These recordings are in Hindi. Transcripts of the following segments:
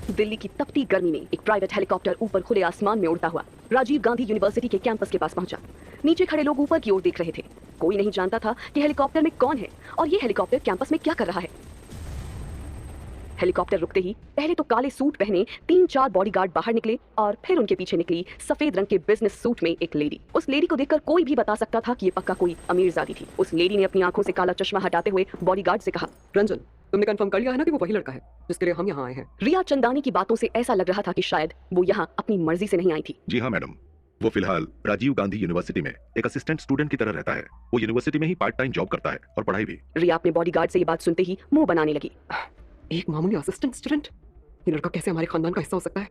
दिल्ली की तपती गर्मी में एक प्राइवेट हेलीकॉप्टर ऊपर खुले आसमान में उड़ता हुआ राजीव गांधी यूनिवर्सिटी के कैंपस के पास पहुंचा। नीचे खड़े लोग ऊपर की ओर देख रहे थे। कोई नहीं जानता था कि हेलीकॉप्टर में कौन है और ये हेलीकॉप्टर कैंपस में क्या कर रहा है। हेलीकॉप्टर रुकते ही पहले तो काले सूट पहने 3-4 बॉडीगार्ड बाहर निकले और फिर उनके पीछे निकली सफेद रंग के बिजनेस सूट में एक लेडी। उस लेडी को देखकर कोई भी बता सकता था कि ये पक्का कोई अमीरजादी थी। उस लेडी ने अपनी आंखों से काला चश्मा हटाते हुए बॉडीगार्ड से कहा, रंजन, तुमने कंफर्म कर लिया है ना कि वो वही लड़का है जिसके लिए हम यहाँ आए हैं? रिया चंदानी की बातों से ऐसा लग रहा था कि शायद वो यहाँ अपनी मर्जी से नहीं आई थी। जी हाँ मैडम, वो फिलहाल राजीव गांधी यूनिवर्सिटी में एक असिस्टेंट स्टूडेंट की तरह रहता है। वो यूनिवर्सिटी में ही पार्ट टाइम जॉब करता है और पढ़ाई भी। रिया अपने बॉडीगार्ड से ये बात सुनते ही मुंह बनाने लगी। एक मामूली असिस्टेंट स्टूडेंट? ये लड़का कैसे हमारे खानदान का हिस्सा हो सकता है?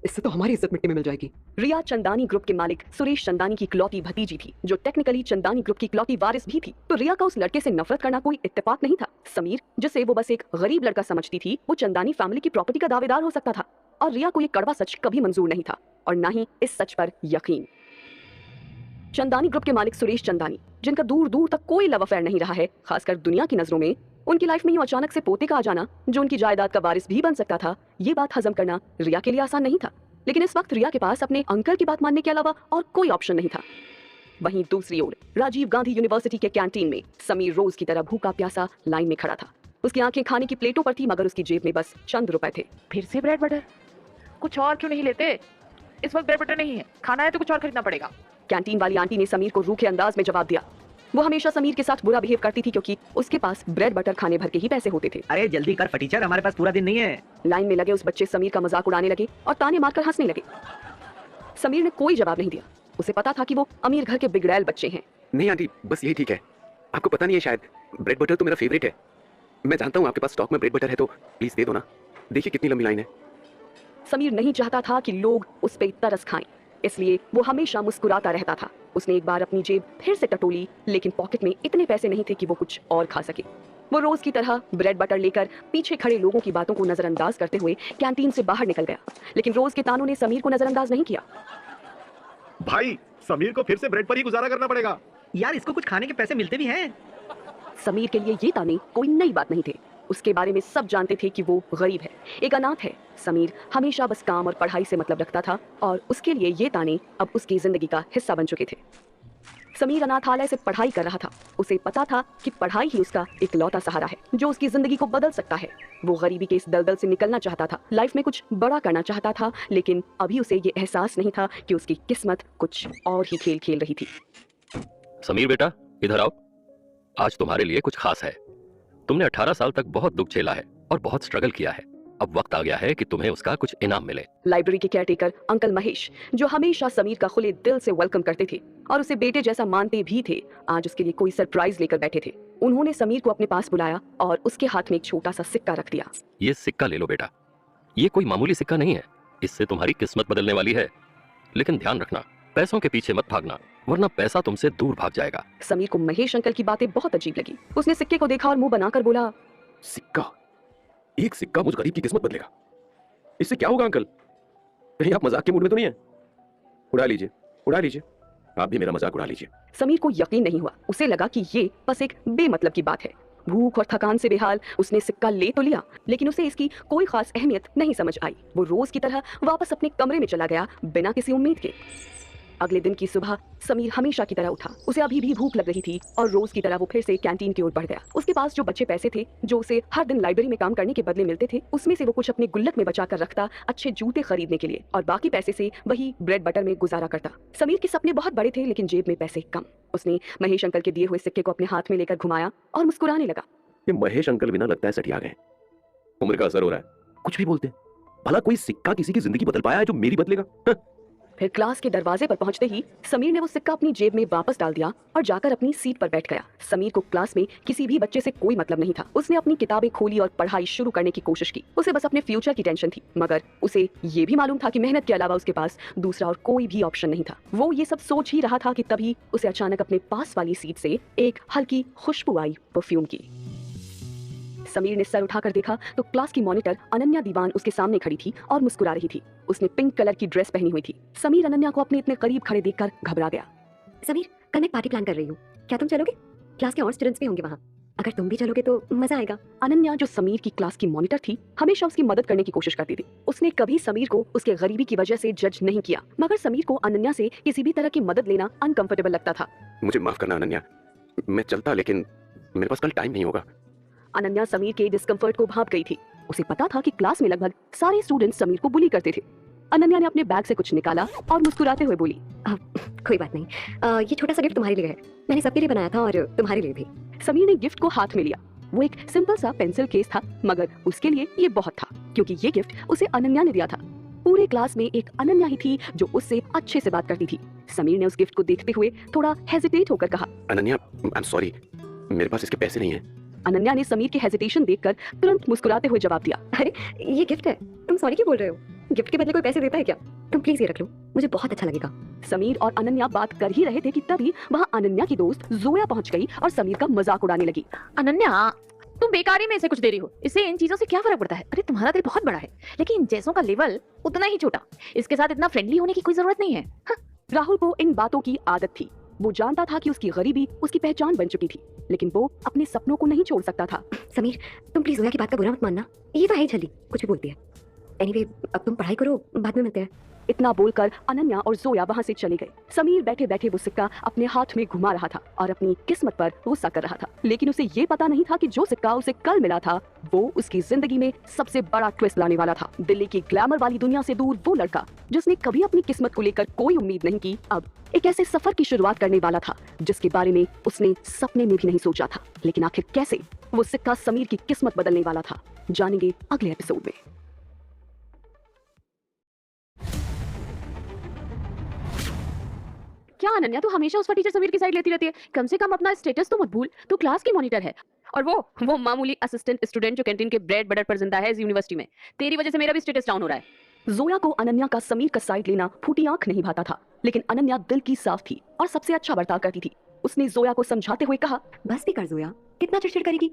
इससे तो हमारी इज्जत मिट्टी में मिल जाएगी। रिया चंदानी ग्रुप के मालिक सुरेश चंदानी की इकलौती भतीजी थी, जो टेक्निकली चंदानी ग्रुप की इकलौती वारिस भी थी। तो रिया का उस लड़के से नफरत करना कोई इत्तेफाक नहीं था। समीर, जिसे वो बस एक गरीब लड़का समझती थी, वो चंदानी फैमिली की प्रॉपर्टी का दावेदार हो सकता था। और रिया को ये कड़वा सच कभी मंजूर नहीं था और ना ही इस सच पर यकीन। चंदानी ग्रुप के मालिक सुरेश चंदानी, जिनका दूर दूर तक कोई लव अफेयर नहीं रहा है, खासकर दुनिया की नजरों में, उनकी लाइफ में यूं अचानक से पोते का आ जाना, जो उनकी जायदाद का वारिस भी बन सकता था, ये बात हजम करना रिया के लिए आसान नहीं था। लेकिन इस वक्त रिया के पास अपने अंकल की बात मानने के अलावा और कोई ऑप्शन नहीं था। वहीं दूसरी ओर राजीव गांधी यूनिवर्सिटी के कैंटीन में समीर रोज की तरह भूखा प्यासा लाइन में खड़ा था। उसकी आंखें खाने की प्लेटों पर थी, मगर उसकी जेब में बस चंद रुपए थे। फिर से ब्रेड बटर? कुछ और क्यों नहीं लेते? इस वक्त ब्रेड बटर नहीं है, खाना है तो कुछ और खरीदना पड़ेगा। कैंटीन वाली आंटी ने समीर को रूखे अंदाज में जवाब दिया। वो हमेशा समीर के साथ बुरा बिहेव करती थी क्योंकि उसके पास ब्रेड बटर खाने भर के ही पैसे होते थे। अरे जल्दी कर फटीचर, हमारे पास पूरा दिन नहीं है। लाइन में लगे उस बच्चे समीर का मजाक उड़ाने लगे और ताने मारकर हंसने लगे। समीर ने कोई जवाब नहीं दिया। उसे पता था कि वो अमीर घर के बिगड़ैल बच्चे हैं। नहीं आंटी, बस यही ठीक है। आपको पता नहीं है शायद, ब्रेड बटर तो मेरा फेवरेट है। मैं जानता हूँ आपके पास स्टॉक में ब्रेड बटर है, तो प्लीज दे दो ना। देखिए कितनी लंबी लाइन है। समीर नहीं चाहता था कि लोग उस पे तरस खाएं, इसलिए वो हमेशा मुस्कुराता रहता था। उसने एक बार अपनी जेब फिर से टटोली, लेकिन पॉकेट में इतने पैसे नहीं थे कि वो कुछ और खा सके। वो रोज की तरह ब्रेड बटर लेकर पीछे खड़े लोगों की बातों को नजरअंदाज करते हुए कैंटीन से बाहर निकल गया। लेकिन रोज के तानों ने समीर को नजरअंदाज नहीं किया। भाई, समीर को फिर से ब्रेड पर ही गुजारा करना पड़ेगा। यार इसको कुछ खाने के पैसे मिलते भी हैं। समीर के लिए ये ताने कोई नई बात नहीं थे। उसके बारे में सब जानते थे कि वो गरीब है, एक अनाथ है। समीर हमेशा बस काम और पढ़ाई से मतलब रखता था और उसके लिए ये ताने अब उसकी जिंदगी का हिस्सा बन चुके थे। समीर अनाथालय से पढ़ाई कर रहा था। उसे पता था कि पढ़ाई ही उसका इकलौता सहारा है जो उसकी जिंदगी को बदल सकता है। वो गरीबी के इस दलदल से निकलना चाहता था, लाइफ में कुछ बड़ा करना चाहता था, लेकिन अभी उसे ये एहसास नहीं था कि उसकी किस्मत कुछ और ही खेल खेल रही थी। समीर बेटा, इधर आओ। आज तुम्हारे लिए कुछ खास है। तुमने 18 साल तक बहुत दुख झेला है और बहुत स्ट्रगल किया है। अब वक्त आ गया है कि तुम्हें उसका कुछ इनाम मिले। लाइब्रेरी के केयरटेकर अंकल महेश, जो हमेशा समीर का खुले दिल से वेलकम करते थे और उसे बेटे जैसा मानते भी थे, आज उसके लिए कोई सरप्राइज लेकर बैठे थे। उन्होंने समीर को अपने पास बुलाया और उसके हाथ में एक छोटा सा सिक्का रख दिया। ये सिक्का ले लो बेटा। ये कोई मामूली सिक्का नहीं है, इससे तुम्हारी किस्मत बदलने वाली है। लेकिन ध्यान रखना, पैसों के पीछे मत भागना, वरना पैसा तुमसे दूर भाग जाएगा। समीर को महेश अंकल की बातें बहुत अजीब लगी। उसने सिक्के को देखा और मुंह बनाकर बोला, सिक्का? एक सिक्का मुझ गरीब की किस्मत बदलेगा? इससे क्या होगा अंकल? कहीं आप मजाक के मूड में तो नहीं है? उड़ा लीजिए, उड़ा लीजिए, आप भी मेरा मजाक उड़ा लीजिए। समीर को यकीन नहीं हुआ। उसे लगा कि ये बस एक बेमतलब की बात है। भूख और थकान से बेहाल उसने सिक्का ले तो लिया, लेकिन उसे इसकी कोई खास अहमियत नहीं समझ आई। वो रोज की तरह वापस अपने कमरे में चला गया बिना किसी उम्मीद के। अगले दिन की सुबह समीर हमेशा की तरह उठा। उसे अभी भी भूख लग रही थी और रोज की तरह वो फिर से कैंटीन की ओर बढ़ गया। उसके पास जो बचे पैसे थे, जो उसे हर दिन लाइब्रेरी में काम करने के बदले मिलते थे, उसमें से वो कुछ अपने गुल्लक में बचा कर रखता अच्छे जूते खरीदने के लिए, और बाकी पैसे से वही ब्रेड बटर में गुजारा करता। समीर के सपने बहुत बड़े थे, लेकिन जेब में पैसे कम। उसने महेश अंकल के दिए हुए सिक्के को अपने हाथ में लेकर घुमाया और मुस्कुराने लगा। ये महेश अंकल बिना लगता है सटिया गए। उम्र का असर हो रहा है, कुछ भी बोलते हैं। भला कोई सिक्का किसी की जिंदगी बदल पाया है जो मेरी बदलेगा? फिर क्लास के दरवाजे पर पहुंचते ही समीर ने वो सिक्का अपनी जेब में वापस डाल दिया और जाकर अपनी सीट पर बैठ गया। समीर को क्लास में किसी भी बच्चे से कोई मतलब नहीं था। उसने अपनी किताबें खोली और पढ़ाई शुरू करने की कोशिश की। उसे बस अपने फ्यूचर की टेंशन थी, मगर उसे ये भी मालूम था कि मेहनत के अलावा उसके पास दूसरा और कोई भी ऑप्शन नहीं था। वो ये सब सोच ही रहा था कि तभी उसे अचानक अपने पास वाली सीट से एक हल्की खुशबू आई परफ्यूम की। समीर ने सर उठाकर देखा तो क्लास की मॉनिटर अनन्या दीवान उसके सामने खड़ी थी और मुस्कुरा रही थी। उसने पिंक कलर की ड्रेस पहनी हुई थी। समीर अनन्या को अपने इतने करीब खड़े देखकर घबरा गया। समीर, कल मैं एक पार्टी प्लान कर रही हूँ, क्या तुम चलोगे? क्लास के और स्टूडेंट्स भी होंगे वहाँ। अगर तुम भी चलोगे तो मजा आएगा। अनन्या, जो समीर की क्लास की मॉनिटर थी, हमेशा उसकी मदद करने की कोशिश करती थी। उसने कभी समीर को उसके गरीबी की वजह से जज नहीं किया, मगर समीर को अनन्या से किसी भी तरह की मदद लेना अनकंफर्टेबल लगता था। मुझे माफ करना अनन्या, मैं चलता, लेकिन मेरे पास कल टाइम नहीं होगा। अनन्या समीर के डिस्कम्फर्ट को भाप गई थी। उसे पता था कि क्लास में लगभग सारे स्टूडेंट्स समीर को बुली करते थे। अनन्या ने अपने बैग से कुछ निकाला और मुस्कुराते हुए बोली, कोई बात नहीं, ये छोटा सा गिफ्ट तुम्हारे लिए है। मैंने सबके लिए बनाया था और तुम्हारे लिए भी। समीर ने गिफ्ट को हाथ में लिया। वो एक सिंपल सा पेंसिल केस था, मगर उसके लिए ये बहुत था, क्योंकि ये गिफ्ट उसे अनन्या ने दिया था। पूरे क्लास में एक अनन्या ही थी जो उससे अच्छे से बात करती थी। समीर ने उस गिफ्ट को देखते हुए थोड़ा हेजिटेट होकर कहा, अनन्या, आई एम सॉरी, मेरे पास इसके पैसे नहीं हैं। अनन्या ने समीर के हेजिटेशन देखकर तुरंत मुस्कुराते हुए जवाब दिया, अरे ये गिफ्ट है, तुम सॉरी क्यों बोल रहे हो? गिफ्ट के बदले कोई पैसे देता है क्या? तुम प्लीज ये रख लो, मुझे बहुत अच्छा लगेगा। समीर और अनन्या बात कर ही रहे थे कि तभी वहाँ अनन्या की दोस्त जोया पहुंच गई और समीर का मजाक उड़ाने लगी। अनन्या, तुम बेकारी में इसे कुछ दे रही हो, इससे इन चीजों से क्या फर्क पड़ता है? अरे तुम्हारा दिल बहुत बड़ा है, लेकिन जैसों का लेवल उतना ही छोटा। इसके साथ इतना फ्रेंडली होने की कोई जरूरत नहीं है। राहुल को इन बातों की आदत थी। वो जानता था कि उसकी गरीबी उसकी पहचान बन चुकी थी, लेकिन वो अपने सपनों को नहीं छोड़ सकता था। समीर, तुम प्लीज जोया की बात का बुरा मत मानना, ये तो है छली, कुछ भी बोलती है। एनीवे, अब तुम पढ़ाई करो, बाद में मिलते हैं। इतना बोलकर अनन्या और जोया वहाँ से चले गए। समीर बैठे बैठे वो सिक्का अपने हाथ में घुमा रहा था और अपनी किस्मत पर गुस्सा कर रहा था, लेकिन उसे ये पता नहीं था कि जो सिक्का उसे कल मिला था वो उसकी जिंदगी में सबसे बड़ा ट्विस्ट लाने वाला था। दिल्ली की ग्लैमर वाली दुनिया से दूर वो लड़का जिसने कभी अपनी किस्मत को लेकर कोई उम्मीद नहीं की, अब एक ऐसे सफर की शुरुआत करने वाला था जिसके बारे में उसने सपने में भी नहीं सोचा था। लेकिन आखिर कैसे वो सिक्का समीर की किस्मत बदलने वाला था, जानेंगे अगले एपिसोड में। क्या अनन्या, तू हमेशा उसका टीचर समीर की साइड लेती रहती है? कम से कम अपना स्टेटस तो मत भूल, तू क्लास की मॉनिटर है। और वो मामूली असिस्टेंट स्टूडेंट जो कैंटीन के ब्रेड बटर पर जिंदा है इस यूनिवर्सिटी में। तेरी वजह से मेरा भी स्टेटस डाउन हो रहा है। जोया को अनन्या का समीर का साइड लेना फूटी आंख नहीं भाता था, लेकिन अनन्या दिल की साफ थी और सबसे अच्छा बर्ताव करती थी। उसने जोया को समझाते हुए कहा, बस भी कर जोया, कितना चिड़चिड़ करेगी?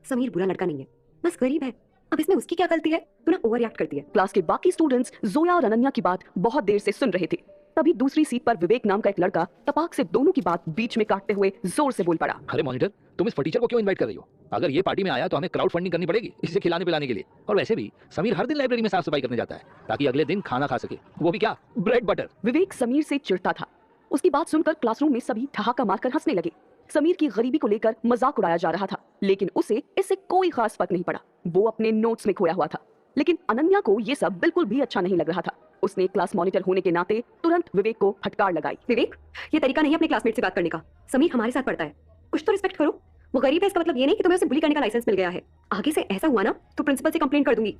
समीर बुरा लड़का नहीं है, बस गरीब है। अब इसमें उसकी क्या गलती है? तू ना ओवर रिएक्ट करती है। क्लास के बाकी स्टूडेंट्स जोया और अनन्या की बात बहुत देर से सुन रहे थे। तभी दूसरी सीट पर विवेक नाम का एक लड़का तपाक से दोनों की बात बीच में काटते हुए जोर से बोल पड़ा, अरे मॉनिटर, तुम इस फटीचर को क्यों इनवाइट कर रही हो? अगर ये पार्टी में आया तो हमें क्राउड फंडिंग करनी पड़ेगी इसे खिलाने पिलाने के लिए। और वैसे भी समीर हर दिन लाइब्रेरी में साफ सफाई करने जाता है ताकि अगले दिन खाना खा सके, वो भी क्या, ब्रेड बटर। विवेक समीर से चिढ़ता था। उसकी बात सुनकर क्लासरूम में सभी ठहाका मारकर हंसने लगे। समीर की गरीबी को लेकर मजाक उड़ाया जा रहा था, लेकिन उसे इससे कोई खास फर्क नहीं पड़ा। वो अपने नोट्स में खोया हुआ था। लेकिन अनन्या को ये सब बिल्कुल भी अच्छा नहीं लग रहा था। उसने क्लास मॉनिटर होने के नाते तुरंत विवेक को फटकार लगाई। विवेक, ये तरीका नहीं है अपने क्लासमेट से बात करने का। समीर हमारे साथ पढ़ता है, कुछ तो रिस्पेक्ट करो। वो गरीब है इसका मतलब ये नहीं कि तुम्हें उसे बुली करने का लाइसेंस मिल गया है। आगे से ऐसा हुआ ना तो प्रिंसिपल से कंप्लेंट कर दूंगी।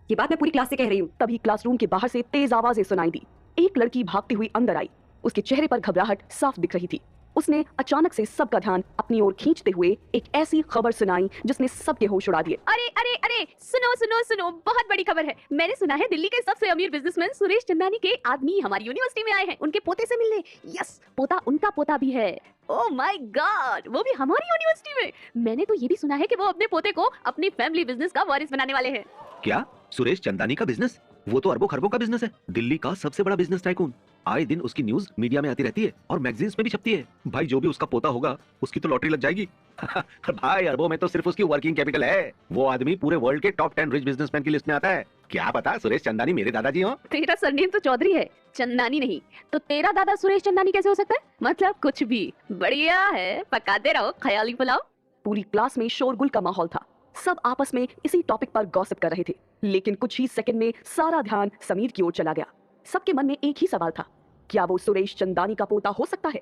ये बात मैं पूरी क्लास से कह रही हूँ। तभी क्लासरूम के बाहर से तेज आवाजें सुनाई दी। एक लड़की भागती हुई अंदर आई। उसके चेहरे पर घबराहट साफ दिख रही थी। उसने अचानक से सबका ध्यान अपनी ओर खींचते हुए एक ऐसी खबर सुनाई जिसने सबके होश उड़ा दिए। अरे अरे अरे, सुनो सुनो सुनो, बहुत बड़ी खबर है। मैंने सुना है दिल्ली के सबसे अमीर बिजनेसमैन सुरेश चंदानी के आदमी हमारी यूनिवर्सिटी में आए हैं उनके पोते से मिलने। यस, पोता उनका पोता भी है। ओह माय गॉड, वो भी हमारी यूनिवर्सिटी में। मैंने तो ये भी सुना है कि वो अपने पोते को अपनी फैमिली बिजनेस का वारिस बनाने वाले हैं। क्या सुरेश चंदानी का बिजनेस? वो तो अरबों खरबों का बिजनेस है, दिल्ली का सबसे बड़ा बिजनेस टाइकून। आए दिन उसकी न्यूज मीडिया में आती रहती है और मैगजीन्स में भी छपती है। भाई जो भी उसका पोता होगा उसकी तो लॉटरी लग जाएगी। भाई अरबों में तो सिर्फ उसकी वर्किंग कैपिटल है। वो आदमी पूरे वर्ल्ड के टॉप 10 रिच बिजनेसमैन की लिस्ट में आता है। क्या पता सुरेश चंदानी मेरे दादाजी हो। तेरा सरनेम तो चौधरी है, चंदानी नहीं। तो तेरा दादा सुरेश चंदानी कैसे हो सकता है? मतलब कुछ भी। बढ़िया है, पकाते रहो ख्याली पुलाव। पूरी क्लास में शोरगुल का माहौल था। सब आपस में इसी टॉपिक पर गॉसिप कर रहे थे, लेकिन कुछ ही सेकंड में सारा ध्यान समीर की ओर चला गया। सबके मन में एक ही सवाल था, क्या वो सुरेश चंदानी का पोता हो सकता है?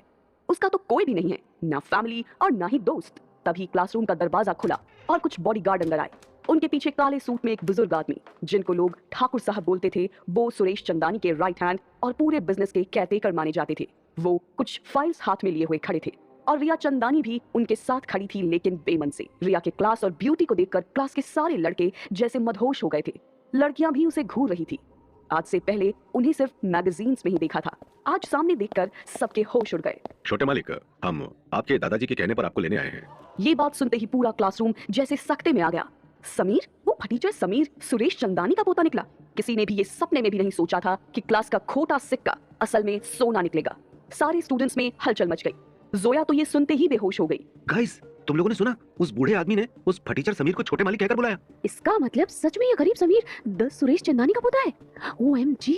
उसका तो कोई भी नहीं है, ना फैमिली और ना ही दोस्त। तभी क्लासरूम का दरवाजा खुला और कुछ बॉडीगार्ड अंदर आए। उनके पीछे काले सूट में एक बुजुर्ग आदमी, जिनको लोग ठाकुर साहब बोलते थे, वो सुरेश चंदानी के राइट हैंड और पूरे बिजनेस के केयरटेकर माने जाते थे। वो कुछ फाइल्स हाथ में लिए हुए खड़े थे और रिया चंदानी भी उनके साथ खड़ी थी, लेकिन बेमन से। रिया के क्लास और ब्यूटी को देखकर क्लास के सारे लड़के जैसे मदहोश हो गए थे। लड़कियां भी उसे घूर रही थी। आज से पहले उन्हें सिर्फ मैगजीन्स में ही देखा था, आज सामने देखकर सबके होश उड़ गए। छोटे मालिक, हम आपके दादाजी के कहने पर आपको लेने आए हैं। ये बात सुनते ही पूरा क्लासरूम जैसे सकते में आ गया। समीर, वो फटीचर समीर सुरेश चंदानी का पोता निकला। किसी ने भी ये सपने में भी नहीं सोचा था कि क्लास का खोटा सिक्का असल में सोना निकलेगा। सारे स्टूडेंट्स में हलचल मच गई। जोया तो ये सुनते ही बेहोश हो गई। गाइस, तुम लोगों ने सुना? उस बूढ़े आदमी ने उस फटीचर समीर को छोटे मालिक कहकर बुलाया। इसका मतलब सच में ये गरीब समीर द सुरेश चंदानी का पोता है। OMG।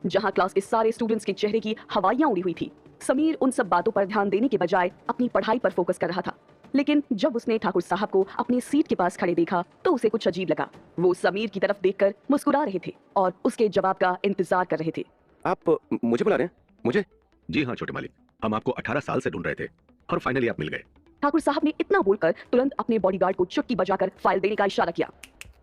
जहां क्लास के सारे स्टूडेंट्स के चेहरे की हवाइयां उड़ी हुई थी, समीर उन सब बातों पर ध्यान देने के बजाय अपनी पढ़ाई पर फोकस कर रहा था। लेकिन जब उसने ठाकुर साहब को अपनी सीट के पास खड़े देखा तो उसे कुछ अजीब लगा। वो समीर की तरफ देखकर मुस्कुरा रहे थे और उसके जवाब का इंतजार कर रहे थे। आप मुझे बुला रहे हैं? मुझे? जी हाँ छोटे मालिक, हम आपको 18 साल से ढूंढ रहे थे और फाइनली आप मिल गए। ठाकुर साहब ने इतना बोलकर तुरंत अपने बॉडीगार्ड को चुटकी बजाकर फाइल देने का इशारा किया।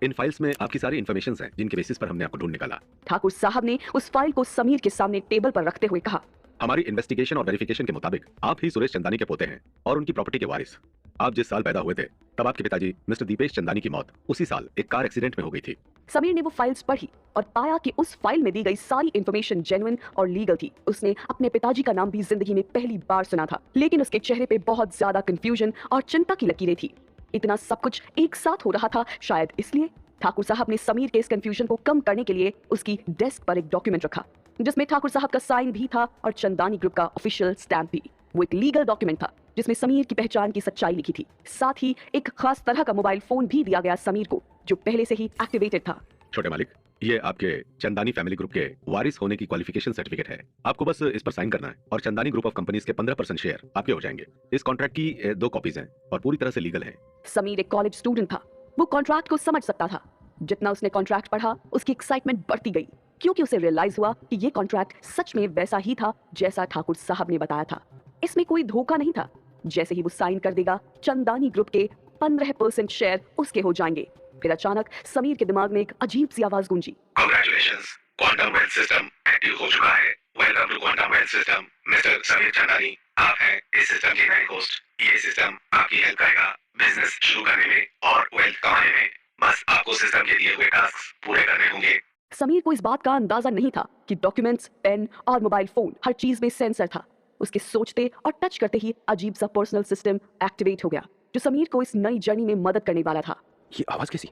इन फाइल्स में आपकी सारी इन्फॉर्मेशन हैं जिनके बेसिस पर हमने आपको ढूंढ निकाला। ठाकुर साहब ने उस फाइल को समीर के सामने टेबल पर रखते हुए कहा, हमारी इन्वेस्टिगेशन और वेरिफिकेशन के मुताबिक आप ही सुरेश चंदानी के पोते हैं और उनकी प्रॉपर्टी के वारिस। आप जिस साल पैदा हुए थे तब आपके पिताजी मिस्टर दीपेश चंदानी की मौत उसी साल एक कार एक्सीडेंट में हो गई थी। समीर ने वो फाइल्स पढ़ी और पाया कि उस फाइल में दी गई सारी इन्फॉर्मेशन जेन्युइन और लीगल थी। उसने अपने पिताजी का नाम भी जिंदगी में पहली बार सुना था, लेकिन उसके चेहरे पे बहुत ज्यादा कंफ्यूजन और चिंता की लकीरें थी। इतना सब कुछ एक साथ हो रहा था, शायद इसलिए ठाकुर साहब ने समीर के इस कंफ्यूजन को कम करने के लिए उसकी डेस्क पर एक डॉक्यूमेंट रखा जिसमें ठाकुर साहब का साइन भी था और चंदानी ग्रुप का ऑफिशियल स्टैंप भी। वो एक लीगल डॉक्यूमेंट था जिसमें समीर की पहचान की सच्चाई लिखी थी। साथ ही एक खास तरह का मोबाइल फोन भी दिया गया समीर को जो पहले से ही एक्टिवेटेड था। छोटे मालिक, ये आपके चंदानी फैमिली ग्रुप के वारिस होने की क्वालिफिकेशन सर्टिफिकेट है। आपको बस इस पर साइन करना है और चंदानी ग्रुप ऑफ कंपनीज के 15% शेयर आपके हो जाएंगे। इस कॉन्ट्रैक्ट की 2 कॉपीज हैं और पूरी तरह से लीगल है। समीर एक कॉलेज स्टूडेंट था, वो कॉन्ट्रैक्ट को समझ सकता था। जितना उसने कॉन्ट्रैक्ट पढ़ा उसकी एक्साइटमेंट बढ़ती गई क्योंकि उसे रियलाइज हुआ कि ये कॉन्ट्रैक्ट सच में वैसा ही था जैसा ठाकुर साहब ने बताया था। इसमें कोई धोखा नहीं था। जैसे ही वो साइन कर देगा चंदानी ग्रुप के 15% शेयर उसके हो जाएंगे। फिर अचानक समीर के दिमाग में एक अजीब सी आवाज गूंजी, congratulations, quantum wealth system active हो चुका है। Welcome to quantum wealth system mister Sameer Chandani. आप हैं इस सिस्टम के नए होस्ट। ये सिस्टम आपकी हेल्प करेगा बिजनेस शुरू करने में और वेल्थ कमाने में। बस आपको सिस्टम के दिए हुए टास्क पूरे करने होंगे। समीर को इस बात का अंदाजा नहीं था कि डॉक्यूमेंट्स, पेन और मोबाइल फोन हर चीज में सेंसर था। उसके सोचते और टच करते ही अजीब सा पर्सनल सिस्टम एक्टिवेट हो गया जो समीर को इस नई जर्नी में मदद करने वाला था। ये आवाज कैसी?